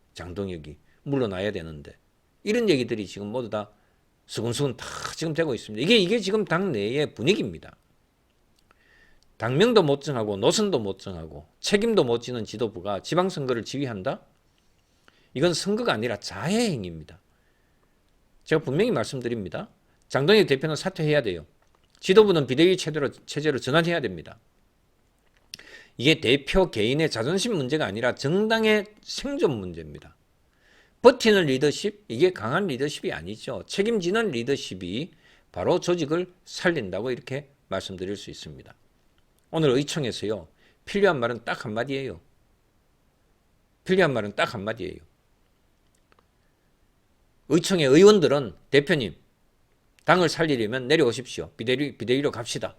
[SPEAKER 1] 물러나야 되는데, 이런 얘기들이 지금 모두 다 수근수근 다 지금 되고 있습니다. 이게 지금 당 내의 분위기입니다. 당명도 못 정하고 노선도 못 정하고 책임도 못 지는 지도부가 지방선거를 지휘한다? 이건 선거가 아니라 자해 행위입니다. 제가 분명히 말씀드립니다. 장동혁 대표는 사퇴해야 돼요. 지도부는 비대위 체제로 전환해야 됩니다. 이게 대표 개인의 자존심 문제가 아니라 정당의 생존 문제입니다. 버티는 리더십, 이게 강한 리더십이 아니죠. 책임지는 리더십이 바로 조직을 살린다고 이렇게 말씀드릴 수 있습니다. 오늘 의총에서요, 필요한 말은 딱 한마디예요. 필요한 말은 딱 한마디예요. 의총의 의원들은 대표님, 당을 살리려면 내려오십시오. 비대위로 갑시다.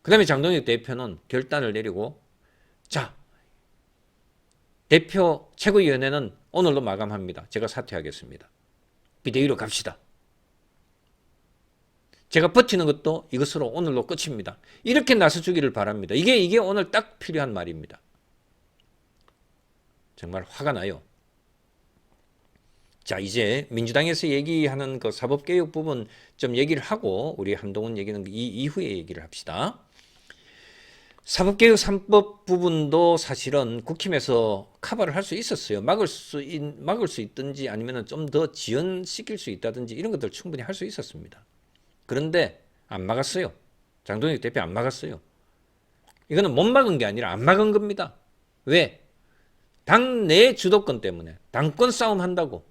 [SPEAKER 1] 그 다음에 장동혁 대표는 결단을 내리고, 자, 대표 최고위원회는 오늘로 마감합니다. 제가 사퇴하겠습니다. 비대위로 갑시다. 제가 버티는 것도 이것으로 오늘로 끝입니다. 이렇게 나서주기를 바랍니다. 이게 오늘 딱 필요한 말입니다. 정말 화가 나요. 자, 이제 민주당에서 얘기하는 그 사법개혁 부분 좀 얘기를 하고, 우리 한동훈 얘기는 이 이후에 얘기를 합시다. 사법개혁 3법 부분도 사실은 국힘에서 커버를 할 수 있었어요. 막을 수 있든지 아니면 좀 더 지연시킬 수 있다든지 이런 것들 충분히 할 수 있었습니다. 그런데 안 막았어요. 장동혁 대표 안 막았어요. 이거는 못 막은 게 아니라 안 막은 겁니다. 왜? 당내 주도권 때문에. 당권 싸움 한다고.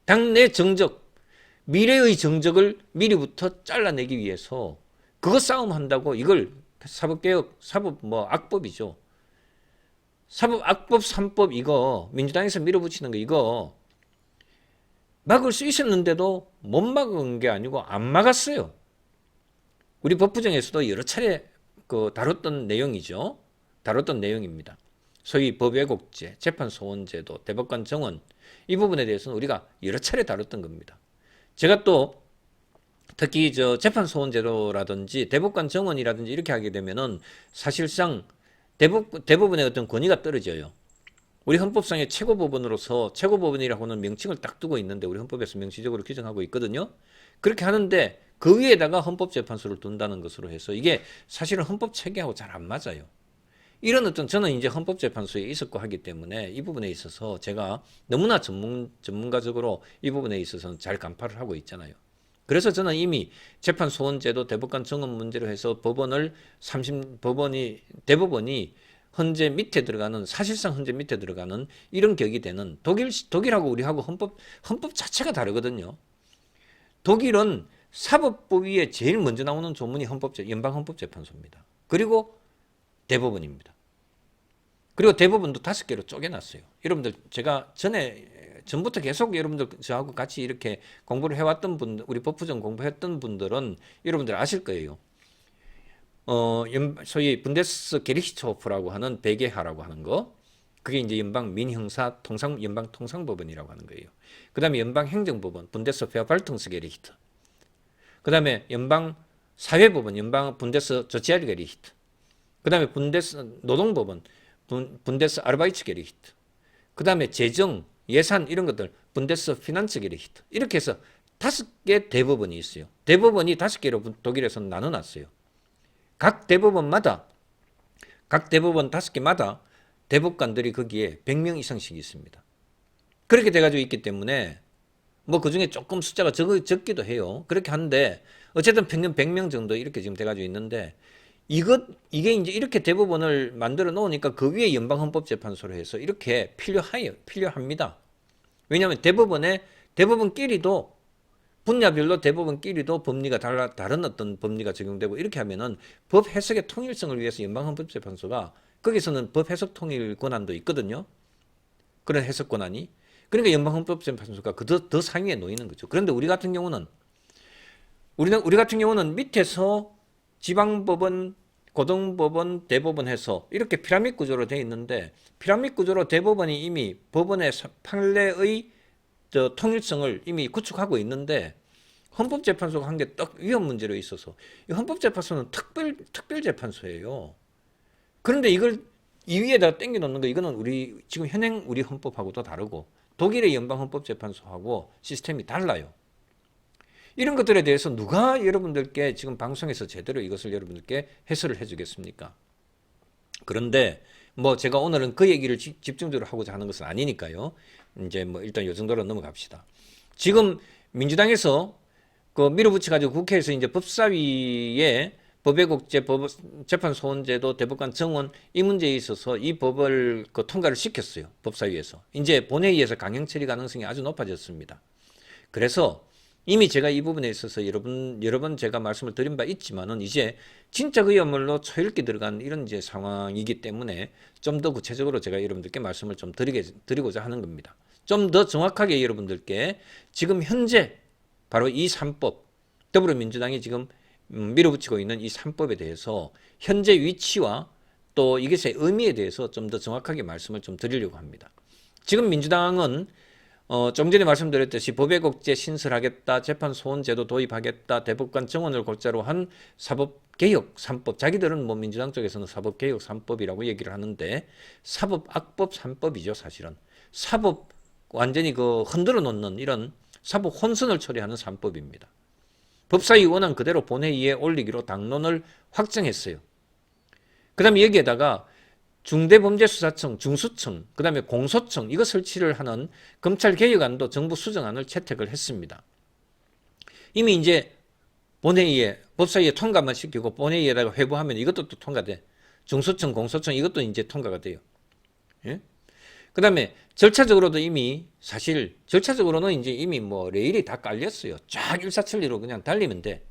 [SPEAKER 1] 당내 정적, 미래의 정적을 미리부터 잘라내기 위해서 그거 싸움 한다고 이걸 사법개혁, 악법이죠. 사법 악법 3법 이거 민주당에서 밀어붙이는 거 이거 막을 수 있었는데도 못 막은 게 아니고 안 막았어요. 우리 법부정에서도 여러 차례 다뤘던 내용이죠. 다뤘던 내용입니다. 소위 법왜곡제, 재판소원제도, 대법관 정원 이 부분에 대해서는 우리가 여러 차례 다뤘던 겁니다. 제가 또 특히 재판소원제도라든지 대법관 정원이라든지 이렇게 하게 되면은 사실상 대법원의 어떤 권위가 떨어져요. 우리 헌법상의 최고법원으로서 최고법원이라고 하는 명칭을 딱 두고 있는데 우리 헌법에서 명시적으로 규정하고 있거든요. 그렇게 하는데 그 위에다가 헌법재판소를 둔다는 것으로 해서 이게 사실은 헌법 체계하고 잘 안 맞아요. 이런 저는 이제 헌법재판소에 있었고 하기 때문에 이 부분에 있어서 제가 너무나 전문가적으로 이 부분에 있어서는 잘 간파를 하고 있잖아요. 그래서 저는 이미 재판소원제도 대법관 정원 문제로 해서 대법원이 사실상 헌재 밑에 들어가는 이런 격이 되는 독일하고 우리하고 헌법 자체가 다르거든요. 독일은 사법부 위에 제일 먼저 나오는 조문이 연방헌법재판소입니다. 그리고 대법원입니다. 그리고 대법원도 5개로 쪼개놨어요. 여러분들 제가 전부터 계속 여러분들 저하고 같이 이렇게 공부를 해왔던 분들, 우리 법부정 공부했던 분들은 여러분들 아실 거예요. 소위 분데스 게리히츠호프라고 하는 베개하라고 하는 거, 그게 이제 연방 통상법원이라고 하는 거예요. 그 다음에 연방 행정법원, 분데스 페어발퉁스게리히트. 그 다음에 연방 사회법원, 연방 분데스 조치알게리히트. 그 다음에 분데스 노동법원, 분데스 아르바이츠게리히트. 그 다음에 재정, 예산 이런 것들 분데스 피난츠게리히트. 이렇게 해서 5개 대법원이 있어요. 대법원이 5개로 독일에서는 나눠놨어요. 각 대법원 5개마다 대법관들이 거기에 100명 이상씩 있습니다. 그렇게 돼가지고 있기 때문에 그 중에 조금 숫자가 적기도 해요. 그렇게 하는데 어쨌든 평균 100명 정도 이렇게 지금 돼가지고 있는데 이게 이제 이렇게 대법원을 만들어 놓으니까 그 위에 연방헌법재판소로 해서 이렇게 필요합니다. 왜냐하면 대법원끼리도 분야별로 대법원끼리도 법리가 다른 어떤 법리가 적용되고 이렇게 하면은 법 해석의 통일성을 위해서 연방헌법재판소가 거기서는 법 해석 통일 권한도 있거든요. 그런 해석 권한이. 그러니까 연방헌법재판소가 더 상위에 놓이는 거죠. 그런데 우리 같은 경우는 우리 같은 경우는 밑에서 지방법원, 고등법원, 대법원 해서 이렇게 피라미드 구조로 되어 있는데 피라미드 구조로 대법원이 이미 법원의 판례의 통일성을 이미 구축하고 있는데 헌법재판소가 한 게 딱 위헌 문제로 있어서 이 헌법재판소는 특별재판소예요. 그런데 이걸 이 위에다 땡겨 놓는 거 이거는 지금 현행 우리 헌법하고도 다르고 독일의 연방헌법재판소하고 시스템이 달라요. 이런 것들에 대해서 누가 여러분들께 지금 방송에서 제대로 이것을 여러분들께 해설을 해주겠습니까? 그런데 뭐 제가 오늘은 그 얘기를 집중적으로 하고자 하는 것은 아니니까요. 이제 뭐 일단 요 정도로 넘어갑시다. 지금 민주당에서 그 밀어붙여가지고 국회에서 이제 법사위에 법외국제 재판소원제도 대법관 정원 이 문제에 있어서 이 법을 통과를 시켰어요. 법사위에서. 이제 본회의에서 강행 처리 가능성이 아주 높아졌습니다. 그래서 이미 제가 이 부분에 있어서 여러 번 제가 말씀을 드린 바 있지만은 이제 진짜 그야말로 초읽기 들어간 이런 이제 상황이기 때문에 좀 더 구체적으로 제가 여러분들께 말씀을 좀 드리고자 하는 겁니다. 좀 더 정확하게 여러분들께 지금 현재 바로 이 3법, 더불어민주당이 지금 밀어붙이고 있는 이 3법에 대해서 현재 위치와 또 이것의 의미에 대해서 좀 더 정확하게 말씀을 좀 드리려고 합니다. 지금 민주당은 좀 전에 말씀드렸듯이 법외국제 신설하겠다, 재판소원제도 도입하겠다, 대법관 정원을 골자로 한 사법개혁 3법, 자기들은 뭐 민주당 쪽에서는 사법개혁 3법이라고 얘기를 하는데 사법악법 3법이죠 사실은. 사법 완전히 흔들어 놓는 이런 사법 혼선을 처리하는 3법입니다. 법사위 원안 그대로 본회의에 올리기로 당론을 확정했어요. 그 다음에 여기에다가 중대범죄수사청, 중수청, 그 다음에 공소청 이거 설치를 하는 검찰개혁안도 정부 수정안을 채택을 했습니다. 이미 이제 본회의에 법사위에 통과만 시키고 본회의에다가 회부하면 이것도 또 통과돼. 중수청, 공소청 이것도 이제 통과가 돼요. 예? 그 다음에 절차적으로도 이미 사실 절차적으로는 이제 이미 뭐 레일이 다 깔렸어요. 쫙 일사천리로 그냥 달리면 돼.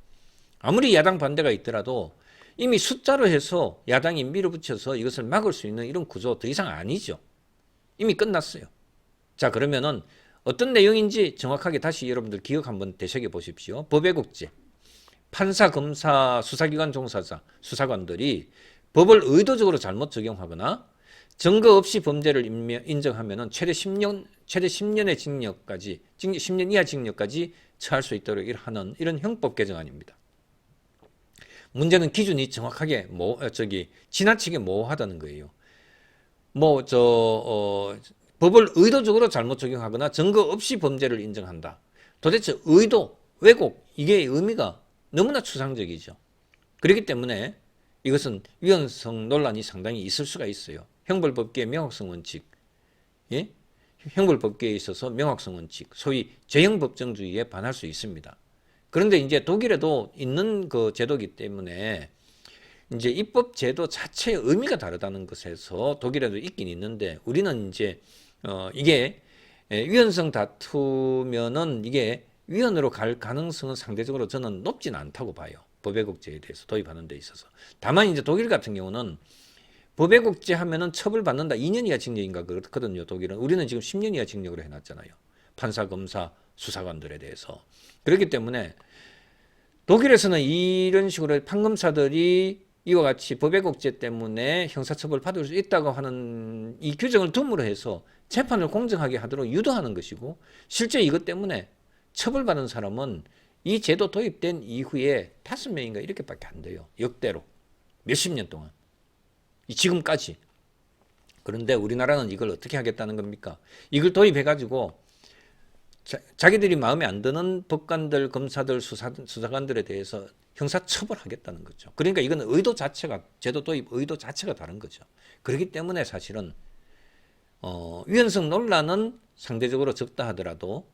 [SPEAKER 1] 아무리 야당 반대가 있더라도 이미 숫자로 해서 야당이 밀어붙여서 이것을 막을 수 있는 이런 구조 더 이상 아니죠. 이미 끝났어요. 자, 그러면은 어떤 내용인지 정확하게 다시 여러분들 기억 한번 되새겨 보십시오. 법외국제, 판사, 검사, 수사기관 종사자, 수사관들이 법을 의도적으로 잘못 적용하거나 증거 없이 범죄를 인정하면은 최대 10년의 징역까지, 10년 이하 징역까지 처할 수 있도록 하는 이런 형법 개정안입니다. 문제는 기준이 정확하게 지나치게 모호하다는 거예요. 법을 의도적으로 잘못 적용하거나 증거 없이 범죄를 인정한다. 도대체 의도, 왜곡 이게 의미가 너무나 추상적이죠. 그렇기 때문에 이것은 위헌성 논란이 상당히 있을 수가 있어요. 형벌법계의 명확성 원칙, 예? 형벌법계에 있어서 명확성 원칙, 소위 제형법정주의에 반할 수 있습니다. 그런데 이제 독일에도 있는 그 제도이기 때문에 이제 입법 제도 자체의 의미가 다르다는 것에서 독일에도 있긴 있는데 우리는 이제 이게 위헌성 다투면은 이게 위헌으로 갈 가능성은 상대적으로 저는 높진 않다고 봐요. 법외국제에 대해서 도입하는 데 있어서. 다만 이제 독일 같은 경우는 법외국제 하면은 처벌받는다. 2년 이하 징역인가 그렇거든요. 독일은. 우리는 지금 10년 이하 징역으로 해놨잖아요. 판사, 검사, 수사관들에 대해서. 그렇기 때문에 독일에서는 이런 식으로 판검사들이 이와 같이 법외국제 때문에 형사처벌 받을 수 있다고 하는 이 규정을 둠으로 해서 재판을 공정하게 하도록 유도하는 것이고 실제 이것 때문에 처벌받은 사람은 이 제도 도입된 이후에 5명인가 이렇게밖에 안 돼요. 역대로. 몇십 년 동안. 지금까지. 그런데 우리나라는 이걸 어떻게 하겠다는 겁니까? 이걸 도입해가지고 자기들이 마음에 안 드는 법관들, 검사들, 수사관들에 대해서 형사처벌하겠다는 거죠. 그러니까 이건 의도 자체가, 제도 도입 의도 자체가 다른 거죠. 그렇기 때문에 사실은 위헌성 논란은 상대적으로 적다 하더라도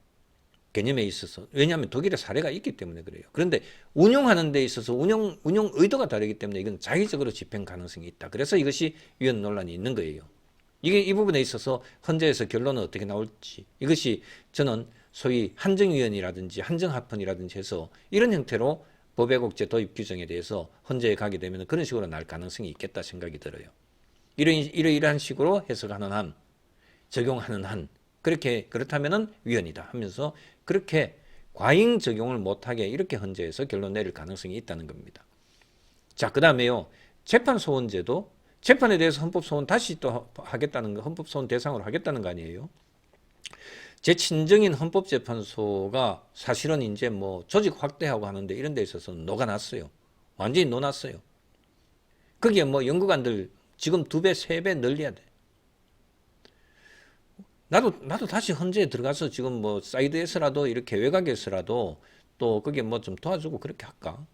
[SPEAKER 1] 개념에 있어서, 왜냐하면 독일의 사례가 있기 때문에 그래요. 그런데 운용하는 데 있어서 운용 의도가 다르기 때문에 이건 자의적으로 집행 가능성이 있다. 그래서 이것이 위헌 논란이 있는 거예요. 이 부분에 있어서 헌재에서 결론은 어떻게 나올지, 이것이 저는 소위 한정위원이라든지 한정합헌이라든지 해서 이런 형태로 법외국제 도입 규정에 대해서 헌재에 가게 되면 그런 식으로 날 가능성이 있겠다 생각이 들어요. 이러한 식으로 해석하는 한, 적용하는 한, 그렇다면은 위헌이다 하면서 그렇게 과잉 적용을 못하게 이렇게 헌재에서 결론 내릴 가능성이 있다는 겁니다. 자, 그 다음에요. 재판소원제도 재판에 대해서 헌법소원 다시 또 하겠다는 거, 헌법소원 대상으로 하겠다는 거 아니에요? 제 친정인 헌법재판소가 사실은 이제 뭐 조직 확대하고 하는데 이런 데 있어서는 녹아났어요. 완전히 녹았어요. 거기에 뭐 연구관들 지금 2배, 3배 늘려야 돼. 나도 다시 헌재에 들어가서 지금 뭐 사이드에서라도 이렇게 외곽에서라도 또 거기에 뭐 좀 도와주고 그렇게 할까?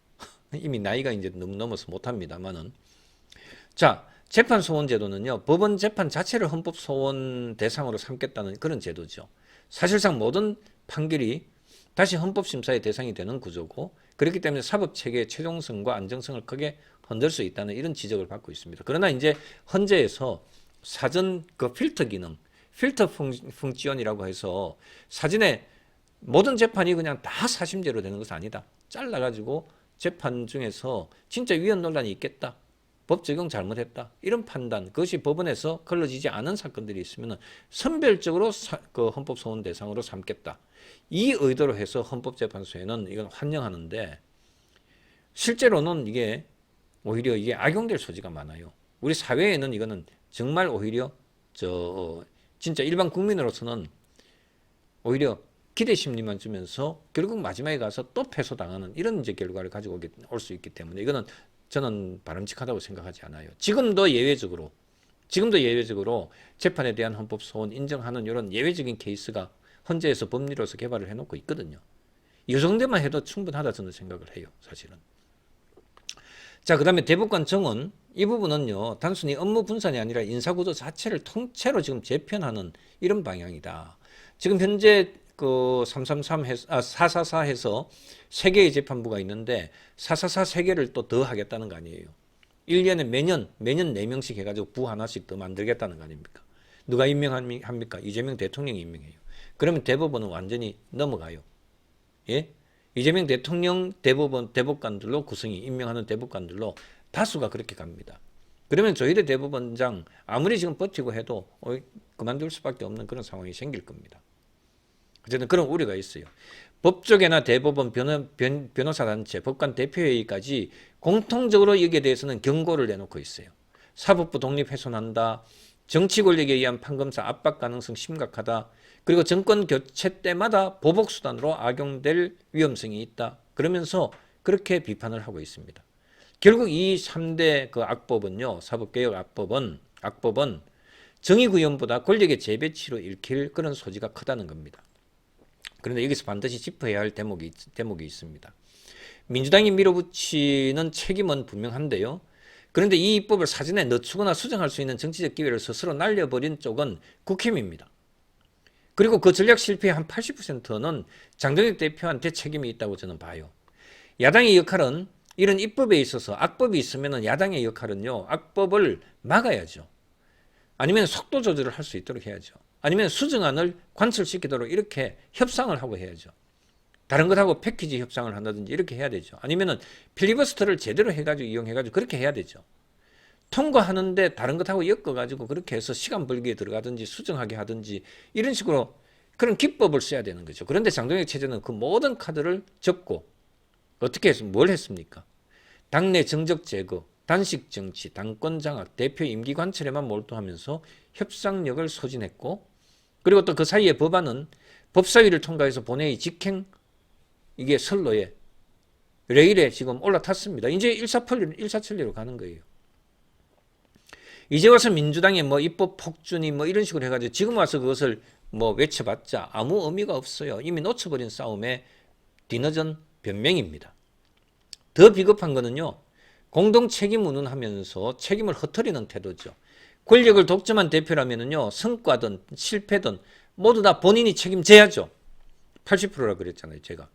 [SPEAKER 1] 이미 나이가 이제 너무 넘어서 못합니다만은. 자, 재판소원 제도는요, 법원 재판 자체를 헌법소원 대상으로 삼겠다는 그런 제도죠. 사실상 모든 판결이 다시 헌법심사의 대상이 되는 구조고, 그렇기 때문에 사법체계의 최종성과 안정성을 크게 흔들 수 있다는 이런 지적을 받고 있습니다. 그러나 이제 헌재에서 사전 그 필터 기능, 필터 펑지온이라고 해서 사전에 모든 재판이 그냥 다 사심제로 되는 것은 아니다. 잘라가지고 재판 중에서 진짜 위헌 논란이 있겠다. 법 적용 잘못했다. 이런 판단, 그것이 법원에서 걸러지지 않은 사건들이 있으면 선별적으로 그 헌법소원 대상으로 삼겠다. 이 의도로 해서 헌법재판소에는 이건 환영하는데 실제로는 이게 오히려 이게 악용될 소지가 많아요. 우리 사회에는 이거는 정말 오히려 진짜 일반 국민으로서는 오히려 기대 심리만 주면서 결국 마지막에 가서 또 패소당하는 이런 이제 결과를 가지고 올 수 있기 때문에 이거는 저는 바람직하다고 생각하지 않아요. 지금도 예외적으로 재판에 대한 헌법 소원 인정하는 이런 예외적인 케이스가 헌재에서 법리로서 개발을 해놓고 있거든요. 이 정도만 해도 충분하다 저는 생각을 해요. 사실은. 자, 그 다음에 대법관 정원 이 부분은요, 단순히 업무 분산이 아니라 인사구조 자체를 통째로 지금 재편하는 이런 방향이다. 지금 현재 그 444 해서 3개의 재판부가 있는데 444 3개를 또 더 하겠다는 거 아니에요. 1년에 매년 4명씩 해가지고 부 하나씩 더 만들겠다는 거 아닙니까? 누가 임명합니까? 이재명 대통령이 임명해요. 그러면 대법원은 완전히 넘어가요. 예? 이재명 대통령 대법관들로 구성이 임명하는 대법관들로 다수가 그렇게 갑니다. 그러면 조희대 대법원장 아무리 지금 버티고 해도 그만둘 수밖에 없는 그런 상황이 생길 겁니다. 어쨌든 그런 우려가 있어요. 법조계나 대법원 변호사단체, 법관 대표회의까지 공통적으로 여기에 대해서는 경고를 내놓고 있어요. 사법부 독립 훼손한다. 정치 권력에 의한 판검사 압박 가능성 심각하다. 그리고 정권 교체 때마다 보복수단으로 악용될 위험성이 있다. 그러면서 그렇게 비판을 하고 있습니다. 결국 이 3대 그 악법은요, 사법개혁 악법은 정의구현보다 권력의 재배치로 읽힐 그런 소지가 크다는 겁니다. 그런데 여기서 반드시 짚어야 할 대목이 있습니다. 민주당이 밀어붙이는 책임은 분명한데요. 그런데 이 입법을 사전에 늦추거나 수정할 수 있는 정치적 기회를 스스로 날려버린 쪽은 국힘입니다. 그리고 그 전략 실패의 한 80%는 장동혁 대표한테 책임이 있다고 저는 봐요. 야당의 역할은 이런 입법에 있어서 악법이 있으면 야당의 역할은요, 악법을 막아야죠. 아니면 속도 조절을 할 수 있도록 해야죠. 아니면 수정안을 관철시키도록 이렇게 협상을 하고 해야죠. 다른 것하고 패키지 협상을 한다든지 이렇게 해야 되죠. 아니면은 필리버스터를 제대로 해가지고 이용해가지고 그렇게 해야 되죠. 통과하는데 다른 것하고 엮어가지고 그렇게 해서 시간 벌기에 들어가든지 수정하게 하든지 이런 식으로 그런 기법을 써야 되는 거죠. 그런데 장동혁 체제는 그 모든 카드를 접고 어떻게 해서 뭘 했습니까? 당내 정적 제거, 단식 정치, 당권 장악, 대표 임기 관철에만 몰두하면서 협상력을 소진했고, 그리고 또 그 사이에 법안은 법사위를 통과해서 본회의 직행 이게 선로에 레일에 지금 올라탔습니다. 이제 일사천리로 가는 거예요. 이제 와서 민주당의 뭐 입법 폭준이 뭐 이런 식으로 해가지고 지금 와서 그것을 뭐 외쳐봤자 아무 의미가 없어요. 이미 놓쳐버린 싸움의 뒤늦은 변명입니다. 더 비겁한 거는요, 공동 책임 운운하면서 책임을 흩어리는 태도죠. 권력을 독점한 대표라면은요, 성과든 실패든 모두 다 본인이 책임져야죠. 80%라 그랬잖아요, 제가.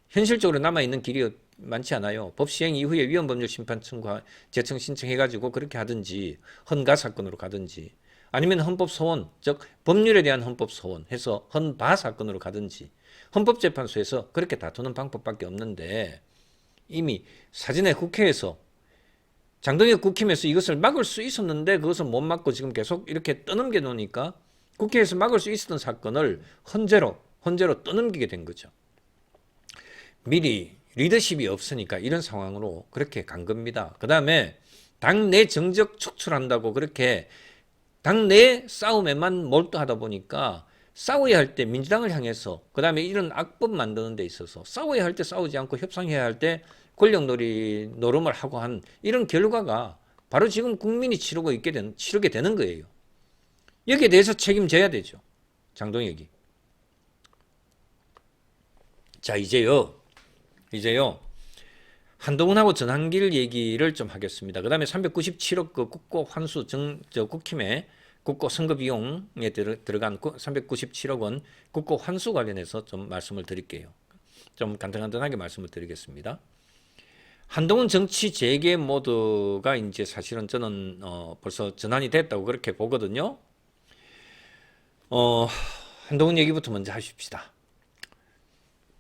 [SPEAKER 1] 현실적으로 남아있는 길이 많지 않아요. 법 시행 이후에 위헌법률 심판 청구 재청 신청해가지고 그렇게 하든지 헌가 사건으로 가든지 아니면 헌법 소원, 즉 법률에 대한 헌법 소원 해서 헌바 사건으로 가든지 헌법재판소에서 그렇게 다투는 방법밖에 없는데 이미 사전에 국회에서 장동혁 국힘에서 이것을 막을 수 있었는데 그것을 못 막고 지금 계속 이렇게 떠넘겨 놓으니까 국회에서 막을 수 있었던 사건을 헌재로 떠넘기게 된 거죠. 미리 리더십이 없으니까 이런 상황으로 그렇게 간 겁니다. 그 다음에 당내 정적 축출한다고 그렇게 당내 싸움에만 몰두하다 보니까 싸워야 할 때 민주당을 향해서 그 다음에 이런 악법 만드는 데 있어서 싸워야 할 때 싸우지 않고 협상해야 할 때 권력놀이 노름을 하고 한 이런 결과가 바로 지금 국민이 치르게 되는 거예요. 여기에 대해서 책임져야 되죠. 장동혁이. 자, 이제요. 한동훈하고 전한길 얘기를 좀 하겠습니다. 그 다음에 397억 그 국고 환수 국힘의 국고 선거 비용에 들어간 397억 원 국고 환수 관련해서 좀 말씀을 드릴게요. 좀 간단하게 말씀을 드리겠습니다. 한동훈 정치 재개 모드가 이제 사실은 저는 벌써 전환이 됐다고 그렇게 보거든요. 한동훈 얘기부터 먼저 하십시다.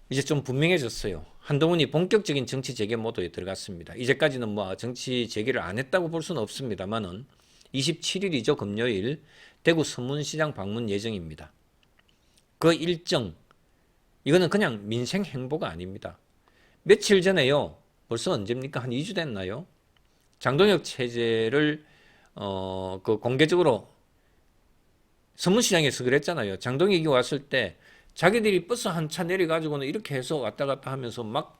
[SPEAKER 1] 이제 좀 분명해졌어요. 한동훈이 본격적인 정치 재개 모드에 들어갔습니다. 이제까지는 뭐 정치 재개를 안 했다고 볼 수는 없습니다만은 27일이죠. 금요일 대구 서문시장 방문 예정입니다. 그 일정 이거는 그냥 민생 행보가 아닙니다. 며칠 전에요. 벌써 언제입니까? 한 2주 됐나요? 장동혁 체제를 그 공개적으로 서문시장에서 그랬잖아요. 장동혁이 왔을 때 자기들이 버스 한 차 내려가지고는 이렇게 해서 왔다 갔다 하면서 막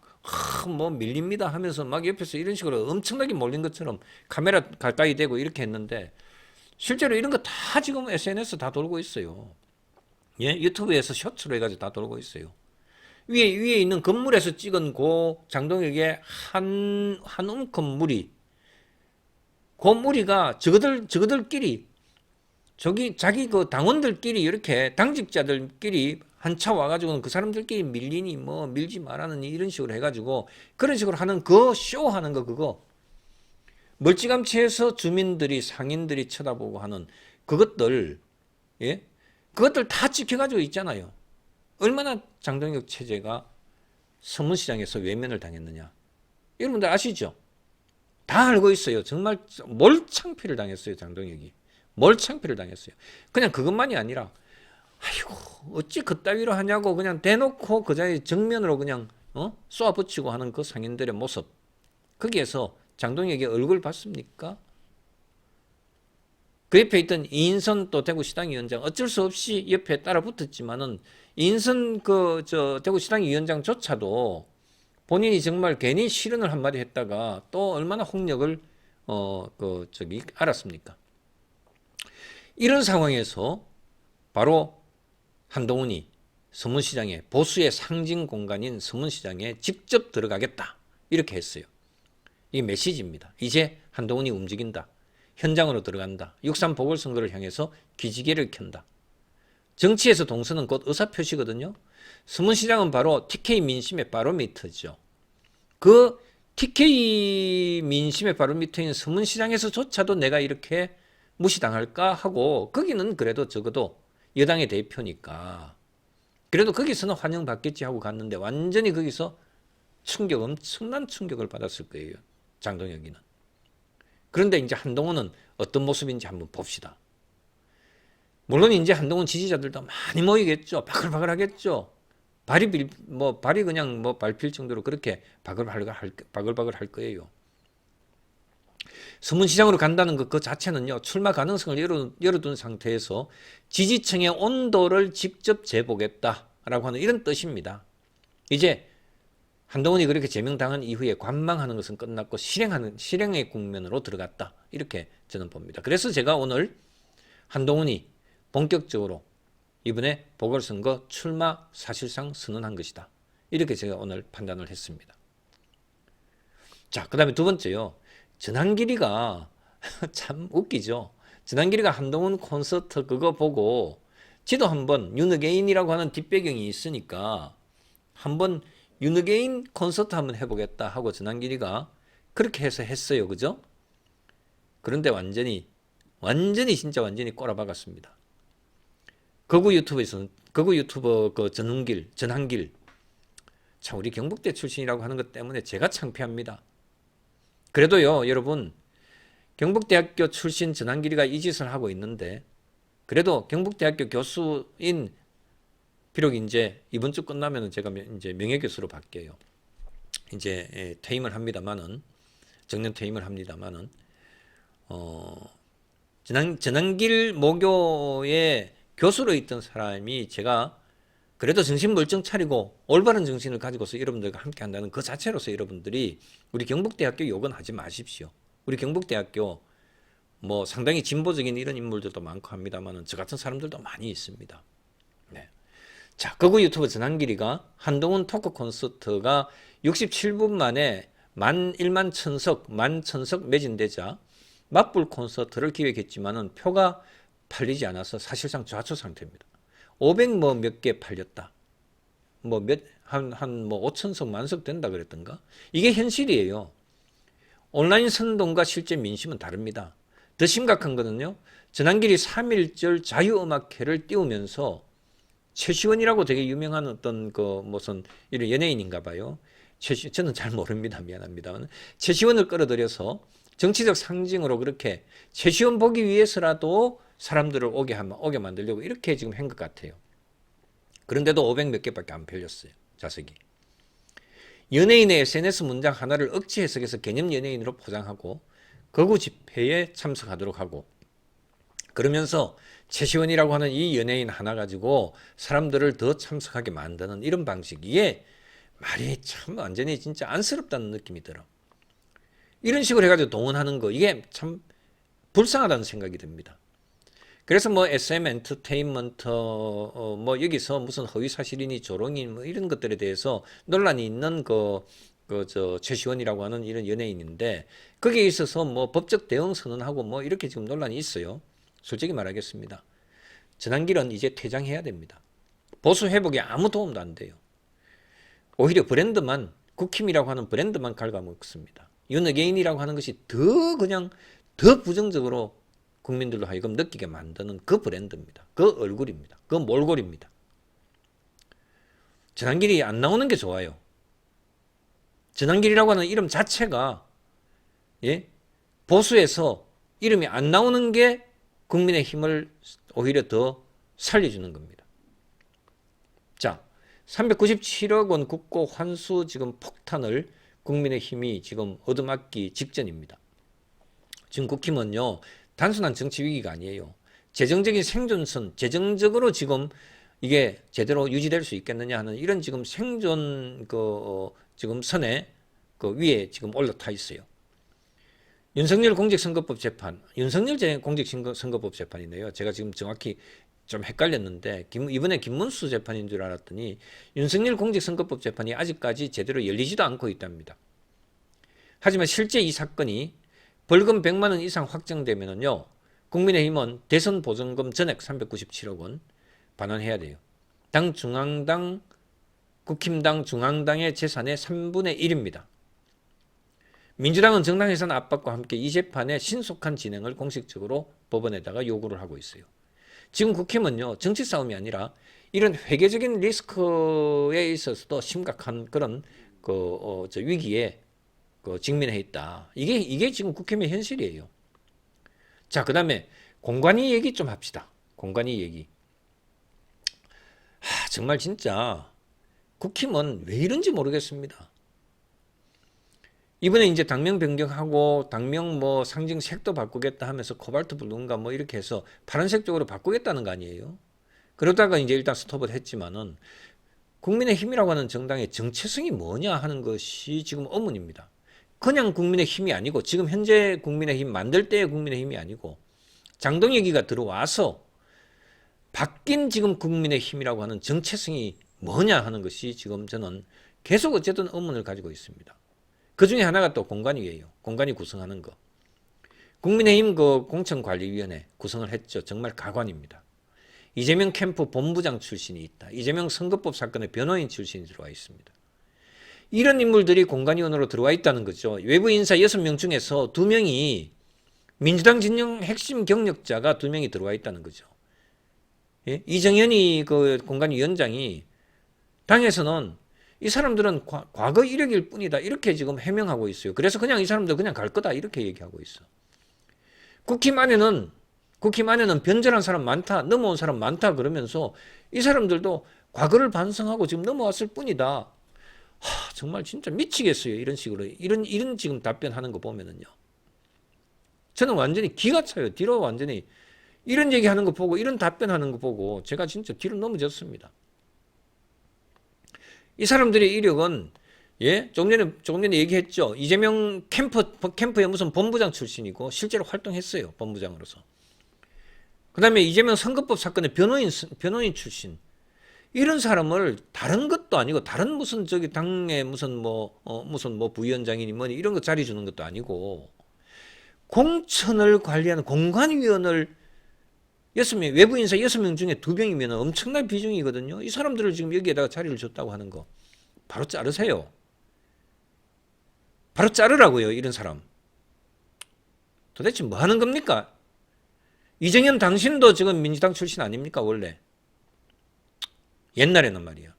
[SPEAKER 1] 뭐 밀립니다 하면서 막 옆에서 이런 식으로 엄청나게 몰린 것처럼 카메라 가까이 대고 이렇게 했는데 실제로 이런 거 다 지금 SNS 다 돌고 있어요. 예? 유튜브에서 쇼츠로 해가지고 다 돌고 있어요. 위에 있는 건물에서 찍은 그 장동혁의 한 움큼 무리, 그 무리가 저거들끼리 자기 그 당원들끼리 이렇게 당직자들끼리 한 차 와가지고는 그 사람들끼리 밀리니 뭐 밀지 말라느니 이런 식으로 해가지고 그런 식으로 하는 그 쇼 하는 거 그거 멀찌감치 해서 주민들이 상인들이 쳐다보고 하는 그것들 예? 그것들 다 찍혀가지고 있잖아요. 얼마나 장동혁 체제가 서문시장에서 외면을 당했느냐. 여러분들 아시죠? 다 알고 있어요. 정말 몰창피를 당했어요. 장동혁이. 몰창피를 당했어요. 그냥 그것만이 아니라 아이고 어찌 그따위로 하냐고 그냥 대놓고 그 자리에 정면으로 그냥 쏘아붙이고 하는 그 상인들의 모습. 거기에서 장동혁의 얼굴 봤습니까? 그 옆에 있던 이인선 또 대구시당위원장 어쩔 수 없이 옆에 따라 붙었지만은 이인선 대구시당위원장조차도 본인이 정말 괜히 실언을 한마디 했다가 또 얼마나 홍역을 알았습니까? 이런 상황에서 바로 한동훈이 서문시장에 보수의 상징 공간인 서문시장에 직접 들어가겠다 이렇게 했어요. 이게 메시지입니다. 이제 한동훈이 움직인다. 현장으로 들어간다. 6.3 보궐선거를 향해서 기지개를 켠다. 정치에서 동선은 곧 의사표시거든요. 서문시장은 바로 TK 민심의 바로미터죠. 그 TK 민심의 바로미터인 서문시장에서조차도 내가 이렇게 무시당할까 하고 거기는 그래도 적어도 여당의 대표니까 그래도 거기서는 환영받겠지 하고 갔는데 완전히 거기서 엄청난 충격을 받았을 거예요. 장동혁이는. 그런데 이제 한동훈은 어떤 모습인지 한번 봅시다. 물론 이제 한동훈 지지자들도 많이 모이겠죠. 바글바글 하겠죠. 발이 그냥 밟힐 정도로 그렇게 바글바글 할 거예요. 서문시장으로 간다는 그 자체는요, 출마 가능성을 열어둔 상태에서 지지층의 온도를 직접 재보겠다라고 하는 이런 뜻입니다. 이제 한동훈이 그렇게 제명당한 이후에 관망하는 것은 끝났고 실행의 국면으로 들어갔다. 이렇게 저는 봅니다. 그래서 제가 오늘 한동훈이 본격적으로 이번에 보궐선거 출마 사실상 선언한 것이다. 이렇게 제가 오늘 판단을 했습니다. 자, 그 다음에 두 번째요. 전한길이가 참 웃기죠. 전한길이가 한동훈 콘서트 그거 보고 지도 한번 윤어게인이라고 하는 뒷배경이 있으니까 한번 윤어게인 콘서트 한번 해보겠다 하고 전한길이가 그렇게 해서 했어요. 그죠? 그런데 완전히 꼬라박았습니다. 거구 유튜버 그 전한길 참 우리 경북대 출신이라고 하는 것 때문에 제가 창피합니다. 그래도요, 여러분, 경북대학교 출신 전한길이가 이 짓을 하고 있는데 그래도 경북대학교 교수인 비록 이제 이번 주 끝나면은 제가 이제 명예교수로 바뀌어요. 이제 퇴임을 합니다만은 정년 퇴임을 합니다만은 전환길 모교의 교수로 있던 사람이 제가 그래도 정신 멀쩡 차리고 올바른 정신을 가지고서 여러분들과 함께 한다는 그 자체로서 여러분들이 우리 경북대학교 욕은 하지 마십시오. 우리 경북대학교 뭐 상당히 진보적인 이런 인물들도 많고 합니다만은 저 같은 사람들도 많이 있습니다. 네. 자, 거구 유튜브 전환길이가 한동훈 토크 콘서트가 67분 만에 1만 천석 매진되자 맞불 콘서트를 기획했지만은 표가 팔리지 않아서 사실상 좌초 상태입니다. 500 뭐 몇 개 팔렸다. 뭐 한 5천석 만석 된다 그랬던가? 이게 현실이에요. 온라인 선동과 실제 민심은 다릅니다. 더 심각한 거는요. 전환길이 3.1절 자유음악회를 띄우면서 최시원이라고 되게 유명한 어떤 그 무슨 이런 연예인인가 봐요. 저는 잘 모릅니다. 미안합니다. 최시원을 끌어들여서 정치적 상징으로 그렇게 최시원 보기 위해서라도 사람들을 오게 만들려고 이렇게 지금 한 것 같아요. 그런데도 500 몇 개밖에 안 팔렸어요. 좌석이. 연예인의 SNS 문장 하나를 억지 해석해서 개념 연예인으로 포장하고 거구 집회에 참석하도록 하고 그러면서 최시원이라고 하는 이 연예인 하나 가지고 사람들을 더 참석하게 만드는 이런 방식. 이게 말이 참 완전히 진짜 안쓰럽다는 느낌이 들어. 이런 식으로 해가지고 동원하는 거 이게 참 불쌍하다는 생각이 듭니다. 그래서 뭐 SM 엔터테인먼트 뭐 여기서 무슨 허위 사실이니 조롱이 뭐 이런 것들에 대해서 논란이 있는 저 최시원이라고 하는 이런 연예인인데 거기에 있어서 뭐 법적 대응 선언하고 뭐 이렇게 지금 논란이 있어요. 솔직히 말하겠습니다. 전환길은 이제 퇴장해야 됩니다. 보수 회복에 아무 도움도 안 돼요. 오히려 브랜드만 국힘이라고 하는 브랜드만 갉아먹습니다. 윤어게인이라고 하는 것이 더 부정적으로 국민들로 하여금 느끼게 만드는 그 브랜드입니다. 그 얼굴입니다. 그 몰골입니다. 전환길이 안 나오는 게 좋아요. 전환길이라고 하는 이름 자체가 보수에서 이름이 안 나오는 게 국민의 힘을 오히려 더 살려주는 겁니다. 자, 397억 원 국고 환수 지금 폭탄을 국민의 힘이 지금 얻어맞기 직전입니다. 지금 국힘은요, 단순한 정치 위기가 아니에요. 재정적인 생존선, 재정적으로 지금 이게 제대로 유지될 수 있겠느냐 하는 이런 지금 생존 지금 선에 위에 지금 올라타 있어요. 윤석열 공직선거법 재판, 윤석열 공직선거법 재판이네요. 제가 지금 정확히 좀 헷갈렸는데 이번에 김문수 재판인 줄 알았더니 윤석열 공직선거법 재판이 아직까지 제대로 열리지도 않고 있답니다. 하지만 실제 이 사건이 벌금 100만 원 이상 확정되면은요, 국민의힘은 대선 보증금 전액 397억 원 반환해야 돼요. 당 중앙당, 국힘당 중앙당의 재산의 3분의 1입니다. 민주당은 정당 예산 압박과 함께 이 재판의 신속한 진행을 공식적으로 법원에다가 요구를 하고 있어요. 지금 국힘은요, 정치 싸움이 아니라 이런 회계적인 리스크에 있어서도 심각한 그런 위기에 직면해 있다. 이게 지금 국힘의 현실이에요. 자, 그 다음에 공관위 얘기 좀 합시다. 공관위 얘기. 정말 진짜 국힘은 왜 이런지 모르겠습니다. 이번에 이제 당명 변경하고 당명 뭐 상징 색도 바꾸겠다 하면서 코발트 블루인가 뭐 이렇게 해서 파란색 쪽으로 바꾸겠다는 거 아니에요. 그러다가 이제 일단 스톱을 했지만은 국민의힘이라고 하는 정당의 정체성이 뭐냐 하는 것이 지금 의문입니다. 그냥 국민의힘이 아니고 지금 현재 국민의힘 만들 때의 국민의힘이 아니고 장동혁이가 들어와서 바뀐 지금 국민의힘이라고 하는 정체성이 뭐냐 하는 것이 지금 저는 계속 어쨌든 의문을 가지고 있습니다. 그 중에 하나가 또 공관위예요. 공관위 구성하는 거. 국민의힘 공천관리위원회 구성을 했죠. 정말 가관입니다. 이재명 캠프 본부장 출신이 있다. 이재명 선거법 사건의 변호인 출신이 들어와 있습니다. 이런 인물들이 공관위원으로 들어와 있다는 거죠. 외부 인사 6명 중에서 2명이 민주당 진영 핵심 경력자가 2명이 들어와 있다는 거죠. 예? 이정현이 공관위원장이 당에서는 이 사람들은 과거 이력일 뿐이다. 이렇게 지금 해명하고 있어요. 그래서 그냥 이 사람들 그냥 갈 거다. 이렇게 얘기하고 있어. 국힘 안에는 국힘 안에는 변절한 사람 많다, 넘어온 사람 많다 그러면서 이 사람들도 과거를 반성하고 지금 넘어왔을 뿐이다. 정말 진짜 미치겠어요. 이런 식으로 이런 지금 답변하는 거 보면은요. 저는 완전히 기가 차요. 뒤로 완전히 이런 얘기하는 거 보고 이런 답변하는 거 보고 제가 진짜 뒤로 넘어졌습니다. 이 사람들의 이력은 조금 전에 얘기했죠. 이재명 캠프의 무슨 본부장 출신이고 실제로 활동했어요. 본부장으로서. 그다음에 이재명 선거법 사건의 변호인 출신. 이런 사람을 다른 것도 아니고 다른 무슨 저기 당의 무슨 뭐 부위원장이니 뭐니 이런 거 자리 주는 것도 아니고 공천을 관리하는 공관위원을 6명, 외부 인사 6명 중에 2명이면 엄청난 비중이거든요. 이 사람들을 지금 여기에다가 자리를 줬다고 하는 거 바로 자르세요. 바로 자르라고요. 이런 사람. 도대체 뭐 하는 겁니까? 이정현 당신도 지금 민주당 출신 아닙니까 원래? 옛날에는 말이야.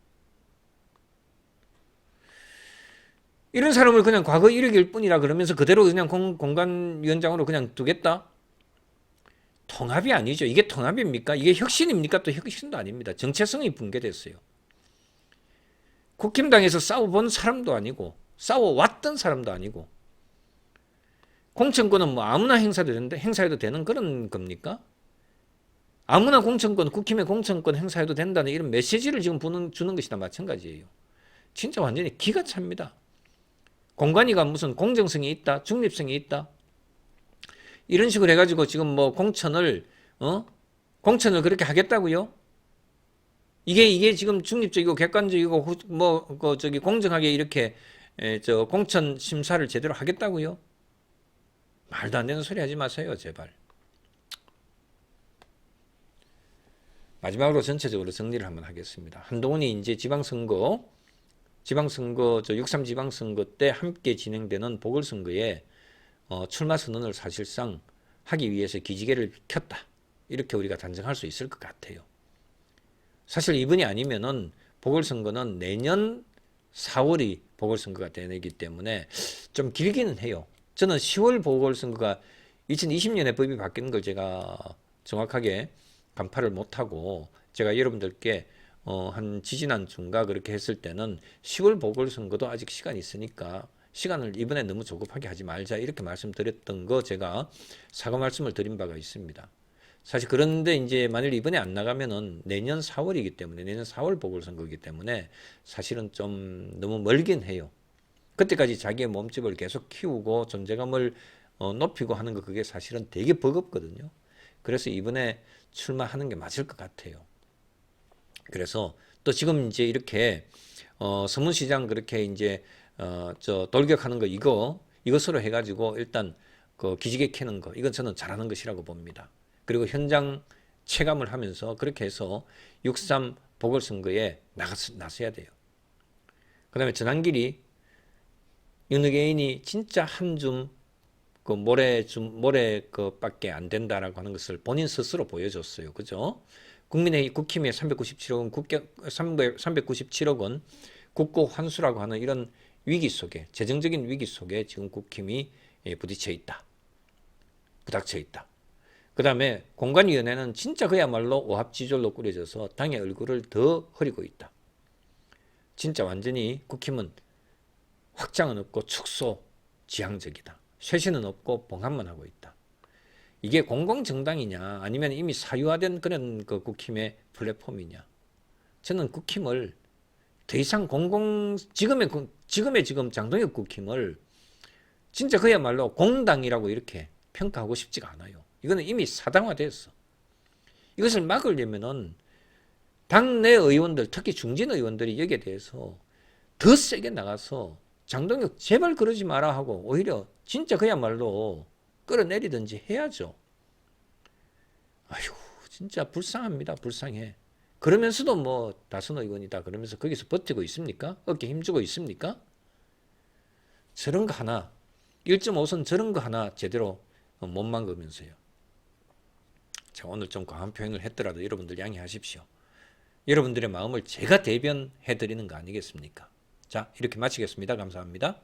[SPEAKER 1] 이런 사람을 그냥 과거 이력일 뿐이라 그러면서 그대로 그냥 공관위원장으로 그냥 두겠다? 통합이 아니죠. 이게 통합입니까? 이게 혁신입니까? 또 혁신도 아닙니다. 정체성이 붕괴됐어요. 국힘당에서 싸워본 사람도 아니고 싸워왔던 사람도 아니고 공천권은 뭐 아무나 행사해도 되는 그런 겁니까? 아무나 국힘의 공천권 행사해도 된다는 이런 메시지를 지금 주는 것이나 마찬가지예요. 진짜 완전히 기가 찹니다. 공관위가 무슨 공정성이 있다, 중립성이 있다. 이런 식으로 해가지고 지금 뭐 공천을 그렇게 하겠다고요? 이게 지금 중립적이고 객관적이고 공정하게 이렇게 공천 심사를 제대로 하겠다고요? 말도 안 되는 소리 하지 마세요, 제발. 마지막으로 전체적으로 정리를 한번 하겠습니다. 한동훈이 이제 지방선거 6.3 지방선거 때 함께 진행되는 보궐선거에 출마 선언을 사실상 하기 위해서 기지개를 켰다. 이렇게 우리가 단정할 수 있을 것 같아요. 사실 이번이 아니면은 보궐선거는 내년 4월이 보궐선거가 되기 때문에 좀 길기는 해요. 저는 10월 보궐선거가 2020년에 법이 바뀌는 걸 제가 정확하게 간파를 못하고 제가 여러분들께 한 지지난주인가 그렇게 했을 때는 10월 보궐선거도 아직 시간이 있으니까 시간을 이번에 너무 조급하게 하지 말자 이렇게 말씀드렸던 거 제가 사과 말씀을 드린 바가 있습니다. 사실 그런데 이제 만일 이번에 안 나가면은 내년 4월이기 때문에 내년 4월 보궐선거이기 때문에 사실은 좀 너무 멀긴 해요. 그때까지 자기의 몸집을 계속 키우고 존재감을 높이고 하는 거 그게 사실은 되게 버겁거든요. 그래서 이번에 출마하는 게 맞을 것 같아요. 그래서 또 지금 이제 이렇게 서문시장 그렇게 이제 돌격하는 거 이것으로 해가지고 일단 그 기지개 켜는 거 이건 저는 잘하는 것이라고 봅니다. 그리고 현장 체감을 하면서 그렇게 해서 6.3 보궐선거에 나서야 돼요. 그 다음에 전환길이 윤핵인이 진짜 한 줌 그 모래 그밖에 안 된다라고 하는 것을 본인 스스로 보여줬어요. 그죠? 국힘의 397억 원 국고 환수라고 하는 이런 위기 속에 재정적인 위기 속에 지금 국힘이 부딪혀 있다. 부닥쳐 있다. 그 다음에 공관위원회는 진짜 그야말로 오합지졸로 꾸려져서 당의 얼굴을 더 흐리고 있다. 진짜 완전히 국힘은 확장은 없고 축소 지향적이다. 쇄신은 없고 봉합만 하고 있다. 이게 공공정당이냐 아니면 이미 사유화된 그런 그 국힘의 플랫폼이냐. 저는 국힘을 더 이상 지금의 장동혁 국힘을 진짜 그야말로 공당이라고 이렇게 평가하고 싶지가 않아요. 이거는 이미 사당화됐어. 이것을 막으려면은 당내 의원들, 특히 중진 의원들이 여기에 대해서 더 세게 나가서 장동혁 제발 그러지 마라 하고 오히려 진짜 그야말로 끌어내리든지 해야죠. 아휴, 진짜 불쌍합니다. 불쌍해. 그러면서도 뭐 다선 의원이다 그러면서 거기서 버티고 있습니까? 어깨 힘주고 있습니까? 저런 거 하나 1.5선 저런 거 하나 제대로 못 막으면서요. 제가 오늘 좀 과한 표현을 했더라도 여러분들 양해하십시오. 여러분들의 마음을 제가 대변해드리는 거 아니겠습니까? 자, 이렇게 마치겠습니다. 감사합니다.